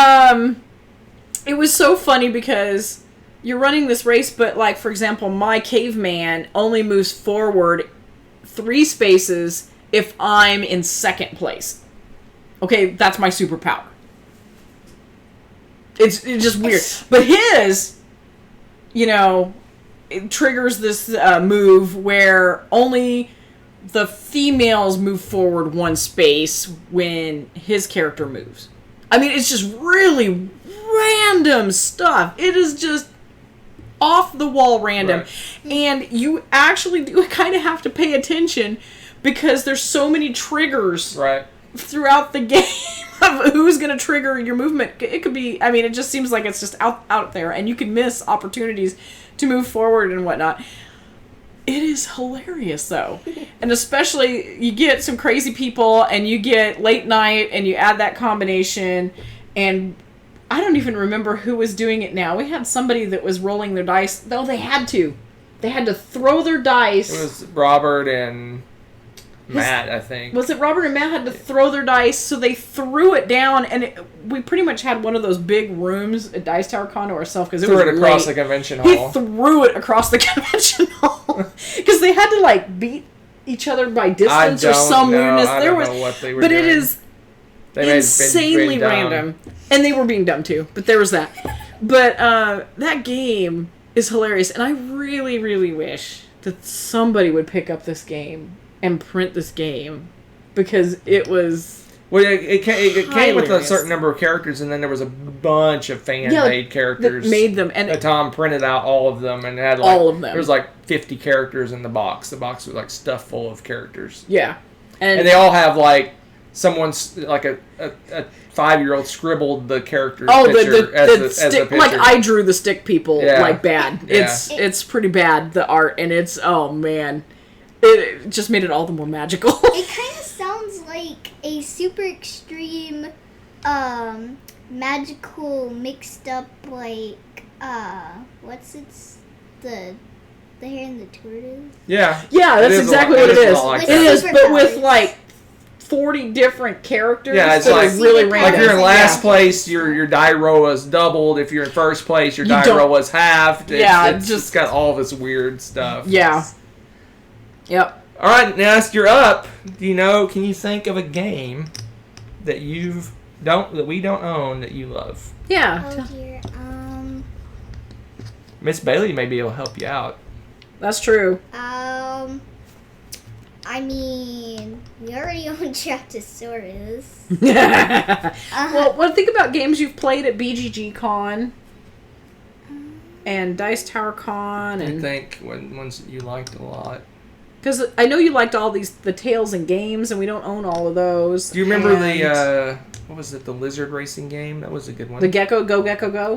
[SPEAKER 2] it was so funny because you're running this race, but, like, for example, my caveman only moves forward 3 spaces if I'm in second place. Okay, that's my superpower. It's just weird. But his, it triggers this move where only the females move forward 1 space when his character moves. I mean, it's just really random stuff. It is just off the wall random.
[SPEAKER 1] Right.
[SPEAKER 2] And you actually do kind of have to pay attention because there's so many triggers
[SPEAKER 1] Right.
[SPEAKER 2] throughout the game of who's going to trigger your movement. It could be, I mean, it just seems like it's just out there, and you can miss opportunities to move forward and whatnot. It is hilarious, though. And especially, you get some crazy people, and you get late night, and you add that combination, and I don't even remember who was doing it now. We had somebody that was rolling their dice. Though they had to. They had to throw their dice.
[SPEAKER 1] It was Robert and Matt, I think.
[SPEAKER 2] Was it Robert and Matt had to throw their dice, so they threw it down, and we pretty much had one of those big rooms at Dice Tower Con to ourselves because it was
[SPEAKER 1] Threw it across the
[SPEAKER 2] late.
[SPEAKER 1] convention
[SPEAKER 2] He
[SPEAKER 1] hall.
[SPEAKER 2] threw it across the convention hall because they had to like beat each other by distance or some weirdness.
[SPEAKER 1] I don't know what they were
[SPEAKER 2] but
[SPEAKER 1] doing.
[SPEAKER 2] it is insanely random, and they were being dumb too. But there was that. But that game is hilarious, and I really, really wish that somebody would pick up this game and print this game because it was.
[SPEAKER 1] Well, it came with a
[SPEAKER 2] hilarious.
[SPEAKER 1] certain number of characters, and then there was a bunch of fan-made characters
[SPEAKER 2] that made them, and
[SPEAKER 1] Tom printed out all of them, and had like
[SPEAKER 2] all of them.
[SPEAKER 1] There was like 50 characters in the box. The box was like stuffed full of characters.
[SPEAKER 2] Yeah,
[SPEAKER 1] and they all have like someone's like a 5-year-old scribbled the character picture as the picture.
[SPEAKER 2] Like I drew the stick people like bad.
[SPEAKER 1] Yeah.
[SPEAKER 2] It's pretty bad, the art, and it's oh man, it just made it all the more magical.
[SPEAKER 3] It kind of sounds like a super extreme, magical mixed up like the Hare and the Tortoise.
[SPEAKER 1] Yeah,
[SPEAKER 2] that's exactly what it is.
[SPEAKER 1] Like
[SPEAKER 2] it
[SPEAKER 1] that.
[SPEAKER 2] is, but with like 40 different characters.
[SPEAKER 1] Yeah, it's
[SPEAKER 2] that
[SPEAKER 1] like
[SPEAKER 2] are really random.
[SPEAKER 1] Like you're in last place, your die roll is doubled. If you're in first place, your die roll is halved. It's got all this weird stuff.
[SPEAKER 2] Yeah. Yep.
[SPEAKER 1] All right, Nest, you're up. Can you think of a game that we don't own that you love?
[SPEAKER 2] Yeah.
[SPEAKER 3] Oh dear.
[SPEAKER 1] Miss Bailey may be able to help you out.
[SPEAKER 2] That's true.
[SPEAKER 3] I mean, we already own Trachosaurus.
[SPEAKER 2] Well, think about games you've played at BGG Con and Dice Tower Con,
[SPEAKER 1] I
[SPEAKER 2] and
[SPEAKER 1] think ones that you liked a lot.
[SPEAKER 2] because I know you liked all the Tales and games, and we don't own all of those.
[SPEAKER 1] Do you remember the what was it? The lizard racing game? That was a good one.
[SPEAKER 2] The Gecko Go?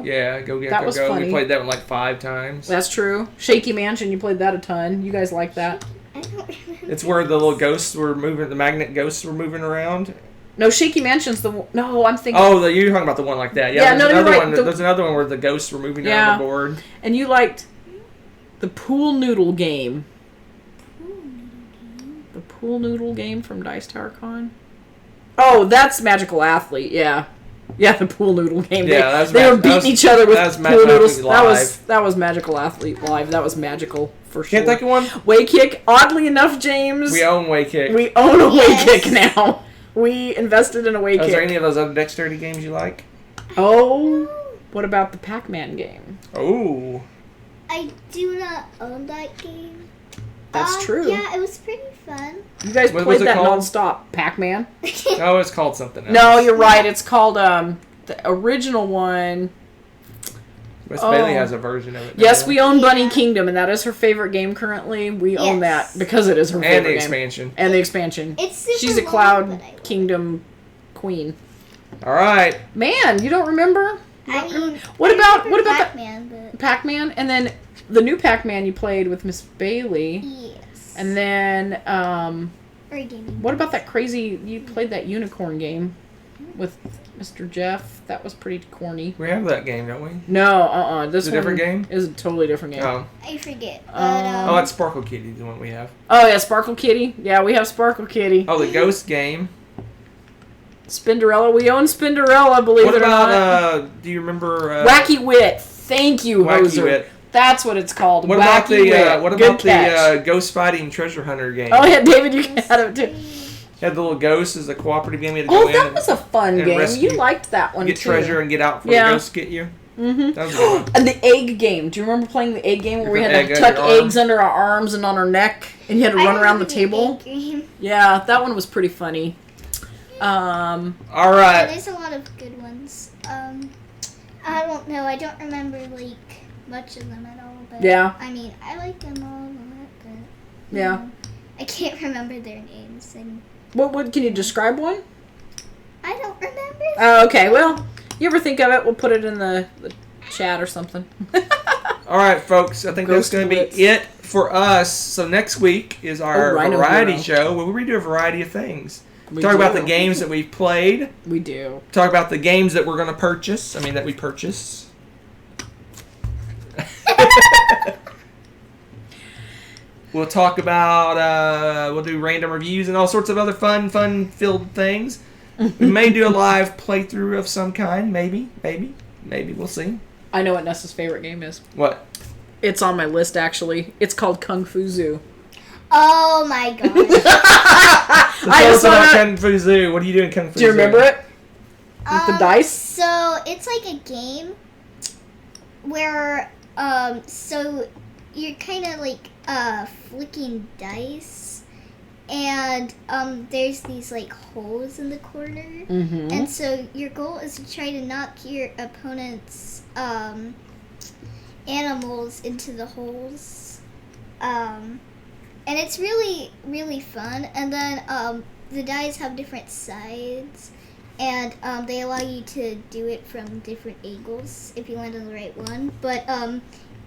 [SPEAKER 1] Yeah, Go Gecko
[SPEAKER 2] That was
[SPEAKER 1] Go.
[SPEAKER 2] funny.
[SPEAKER 1] We played that one like 5 times.
[SPEAKER 2] That's true. Shaky Mansion, you played that a ton. You guys like that?
[SPEAKER 3] I don't remember.
[SPEAKER 1] It's where the little ghosts were moving. The magnet ghosts were moving around.
[SPEAKER 2] No, Shaky Mansion's the one. No, I'm thinking.
[SPEAKER 1] Oh, you're talking about the one like that.
[SPEAKER 2] Yeah,
[SPEAKER 1] there's
[SPEAKER 2] no, you're
[SPEAKER 1] another
[SPEAKER 2] right.
[SPEAKER 1] one. There's another one where the ghosts were moving down the board.
[SPEAKER 2] And you liked the Pool Noodle game. The Pool Noodle game from Dice Tower Con. Oh, that's Magical Athlete. Yeah. Yeah, the Pool Noodle game.
[SPEAKER 1] Yeah,
[SPEAKER 2] they were beating each other with pool noodles.
[SPEAKER 1] Live.
[SPEAKER 2] That was Magical Athlete Live. That was magical for sure.
[SPEAKER 1] Can't think of one.
[SPEAKER 2] Way Kick. Oddly enough, James.
[SPEAKER 1] We own Way Kick.
[SPEAKER 2] We own a Way Kick now. We invested in a Way Kick.
[SPEAKER 1] Is there any of those other dexterity games you like?
[SPEAKER 2] Oh, what about the Pac-Man game?
[SPEAKER 1] Oh.
[SPEAKER 3] I do not own that game.
[SPEAKER 2] That's true.
[SPEAKER 3] Yeah, it was pretty fun.
[SPEAKER 2] You guys
[SPEAKER 1] What
[SPEAKER 2] played
[SPEAKER 1] was it
[SPEAKER 2] that
[SPEAKER 1] called?
[SPEAKER 2] nonstop. Pac-Man?
[SPEAKER 1] Oh, it's called something else.
[SPEAKER 2] No, you're right. It's called the original one.
[SPEAKER 1] Miss Bailey has a version of it.
[SPEAKER 2] Yes, we own Bunny Kingdom, and that is her favorite game currently. We own that because it is her favorite
[SPEAKER 1] and the
[SPEAKER 2] game.
[SPEAKER 1] expansion.
[SPEAKER 2] And the expansion.
[SPEAKER 3] It's super
[SPEAKER 2] She's a
[SPEAKER 3] long,
[SPEAKER 2] Cloud
[SPEAKER 3] but I love
[SPEAKER 2] Kingdom queen.
[SPEAKER 1] All right.
[SPEAKER 2] Man, you don't remember?
[SPEAKER 3] I mean,
[SPEAKER 2] What about
[SPEAKER 3] Pac-Man, but
[SPEAKER 2] Pac-Man? And then the new Pac-Man you played with Miss Bailey.
[SPEAKER 3] yes.
[SPEAKER 2] And then
[SPEAKER 3] Or gaming.
[SPEAKER 2] what about that crazy? You played that unicorn game with Mr. Jeff. That was pretty corny.
[SPEAKER 1] We have that game, don't we?
[SPEAKER 2] No, this
[SPEAKER 1] It's a different
[SPEAKER 2] one
[SPEAKER 1] game?
[SPEAKER 2] is a totally different game.
[SPEAKER 1] Oh.
[SPEAKER 3] I forget. But,
[SPEAKER 1] Oh, that's Sparkle Kitty, the one we have.
[SPEAKER 2] Oh yeah, Sparkle Kitty. Yeah, we have Sparkle Kitty.
[SPEAKER 1] Oh, the Ghost game.
[SPEAKER 2] Spinderella. We own Spinderella, believe
[SPEAKER 1] What
[SPEAKER 2] it or not.
[SPEAKER 1] about, do you remember...
[SPEAKER 2] Wacky Wit. Thank you,
[SPEAKER 1] Wacky
[SPEAKER 2] Hoser.
[SPEAKER 1] Wit.
[SPEAKER 2] That's what it's called.
[SPEAKER 1] What
[SPEAKER 2] Wacky Wit.
[SPEAKER 1] what
[SPEAKER 2] Good
[SPEAKER 1] about
[SPEAKER 2] catch.
[SPEAKER 1] the Ghost Fighting Treasure Hunter game?
[SPEAKER 2] Oh yeah, David, you had it too.
[SPEAKER 1] Had the little ghosts as a cooperative game. You had to go
[SPEAKER 2] Oh,
[SPEAKER 1] in
[SPEAKER 2] that was a fun
[SPEAKER 1] and
[SPEAKER 2] game.
[SPEAKER 1] rescue-
[SPEAKER 2] You liked that one
[SPEAKER 1] get
[SPEAKER 2] too.
[SPEAKER 1] treasure and get out before
[SPEAKER 2] Yeah.
[SPEAKER 1] the ghosts get you.
[SPEAKER 2] Mm-hmm.
[SPEAKER 1] That was a good one.
[SPEAKER 2] And the egg game. Do you remember playing the egg game where we
[SPEAKER 1] Put
[SPEAKER 2] had to
[SPEAKER 1] egg
[SPEAKER 2] tuck
[SPEAKER 1] under your
[SPEAKER 2] eggs
[SPEAKER 1] arm.
[SPEAKER 2] under our arms and on our neck, and you had to run around the table? Yeah, that one was pretty funny.
[SPEAKER 1] All
[SPEAKER 3] Yeah,
[SPEAKER 1] right.
[SPEAKER 3] there's a lot of good ones. I don't know. I don't remember like much of them at all. But
[SPEAKER 2] Yeah.
[SPEAKER 3] I mean, I like them all a lot, but
[SPEAKER 2] Yeah.
[SPEAKER 3] I can't remember their names, and
[SPEAKER 2] What can you describe one?
[SPEAKER 3] I don't remember.
[SPEAKER 2] Oh, okay. Well, you ever think of it, we'll put it in the chat or something.
[SPEAKER 1] All right, folks. I think
[SPEAKER 2] Ghost
[SPEAKER 1] that's going to
[SPEAKER 2] Blitz.
[SPEAKER 1] be it for us. So next week is our
[SPEAKER 2] Rhino
[SPEAKER 1] variety
[SPEAKER 2] Hero.
[SPEAKER 1] show where we do a variety of things.
[SPEAKER 2] We
[SPEAKER 1] Talk about
[SPEAKER 2] do.
[SPEAKER 1] the games that we've played.
[SPEAKER 2] We do.
[SPEAKER 1] Talk about the games that we're going to purchase. I mean, that we purchase. We'll talk about, we'll do random reviews and all sorts of other fun-filled things. We may do a live playthrough of some kind. Maybe. We'll see.
[SPEAKER 2] I know what Nessa's favorite game is.
[SPEAKER 1] What?
[SPEAKER 2] It's on my list, actually. It's called Kung Fu Zoo.
[SPEAKER 3] Oh my god.
[SPEAKER 1] Tell us about Kung Fu Zoo. What are you doing in Kung Fu Zoo?
[SPEAKER 2] Do you remember it? With the dice?
[SPEAKER 3] So it's like a game where so you're kind of like flicking dice, and there's these like holes in the corner, and so your goal is to try to knock your opponent's animals into the holes, and it's really, really fun. And then the dice have different sides, and they allow you to do it from different angles if you land on the right one. But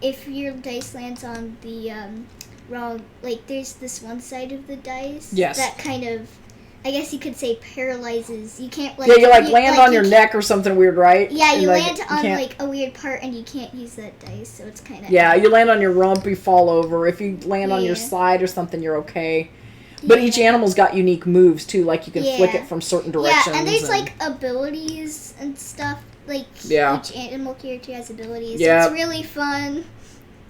[SPEAKER 3] if your dice lands on the wrong, like there's this one side of the dice that kind of, I guess you could say, paralyzes. You can't like
[SPEAKER 2] you land on your neck or something weird, right?
[SPEAKER 3] Yeah, you land on like a weird part and you can't use that dice, so it's kind of
[SPEAKER 2] you land on your rump, you fall over. If you land on your side or something, you're okay. But each animal's got unique moves too, like you can flick it from certain directions.
[SPEAKER 3] Yeah, and there's like abilities and stuff. Like each animal character has abilities. Yeah. It's really fun.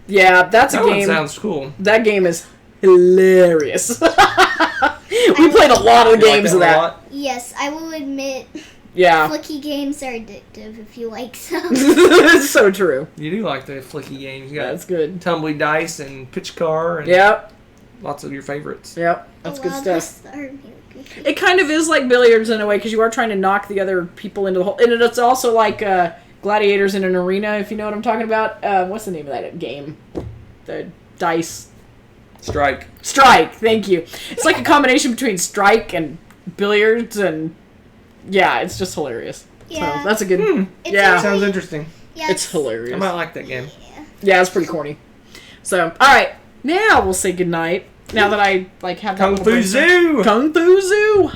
[SPEAKER 2] Yeah, that's a game.
[SPEAKER 1] That sounds cool.
[SPEAKER 2] That game is hilarious. We played a lot of games of that.
[SPEAKER 3] Yes, I will admit.
[SPEAKER 2] Yeah.
[SPEAKER 3] Flicky games are addictive if you like them.
[SPEAKER 2] It's so true.
[SPEAKER 1] You do like the flicky games. You got
[SPEAKER 2] that's good.
[SPEAKER 1] Tumbly dice and pitch car. And lots of your favorites.
[SPEAKER 2] Yep. That's good stuff. It kind of is like billiards in a way, because you are trying to knock the other people into the hole. And it's also like gladiators in an arena, if you know what I'm talking about. What's the name of that game? The dice.
[SPEAKER 1] Strike.
[SPEAKER 2] Thank you. It's like a combination between strike and billiards, and it's just hilarious.
[SPEAKER 3] Yeah.
[SPEAKER 2] So that's a good.
[SPEAKER 1] Sounds interesting.
[SPEAKER 3] Yeah,
[SPEAKER 2] it's hilarious.
[SPEAKER 1] I might like that game.
[SPEAKER 2] Yeah, it's pretty corny. So, all right, now we'll say goodnight. Now that I have that
[SPEAKER 1] Kung Fu Zoo.
[SPEAKER 2] Kung Fu Zoo.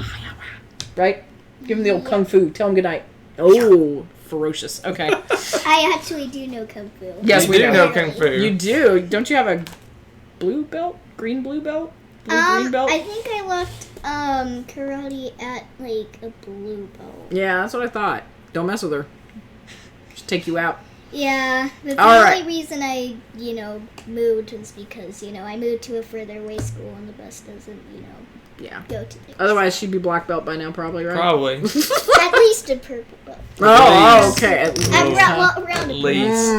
[SPEAKER 2] Right? Give him the old Kung Fu. Tell him goodnight. Oh, ferocious. Okay.
[SPEAKER 3] I actually do know Kung Fu.
[SPEAKER 2] Yes, we
[SPEAKER 1] do know Kung Fu.
[SPEAKER 2] You do. Don't you have a blue belt? Green belt? Green belt?
[SPEAKER 3] I think I left karate at like a blue belt.
[SPEAKER 2] Yeah, that's what I thought. Don't mess with her. Just take you out.
[SPEAKER 3] Yeah, but the only reason I, moved was because, I moved to a further away school and the bus doesn't, go to there.
[SPEAKER 2] Otherwise, she'd be black belt by now, probably, right?
[SPEAKER 1] Probably.
[SPEAKER 3] At least a purple belt.
[SPEAKER 2] Oh, okay. At
[SPEAKER 1] least.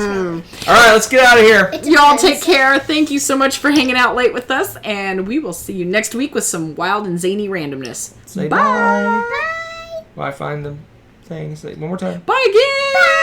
[SPEAKER 1] All right, let's get out of here.
[SPEAKER 2] Y'all take care. Thank you so much for hanging out late with us, and we will see you next week with some wild and zany randomness.
[SPEAKER 1] Say bye.
[SPEAKER 3] Bye.
[SPEAKER 1] Bye. Find the things. One more time.
[SPEAKER 2] Bye again.
[SPEAKER 3] Bye.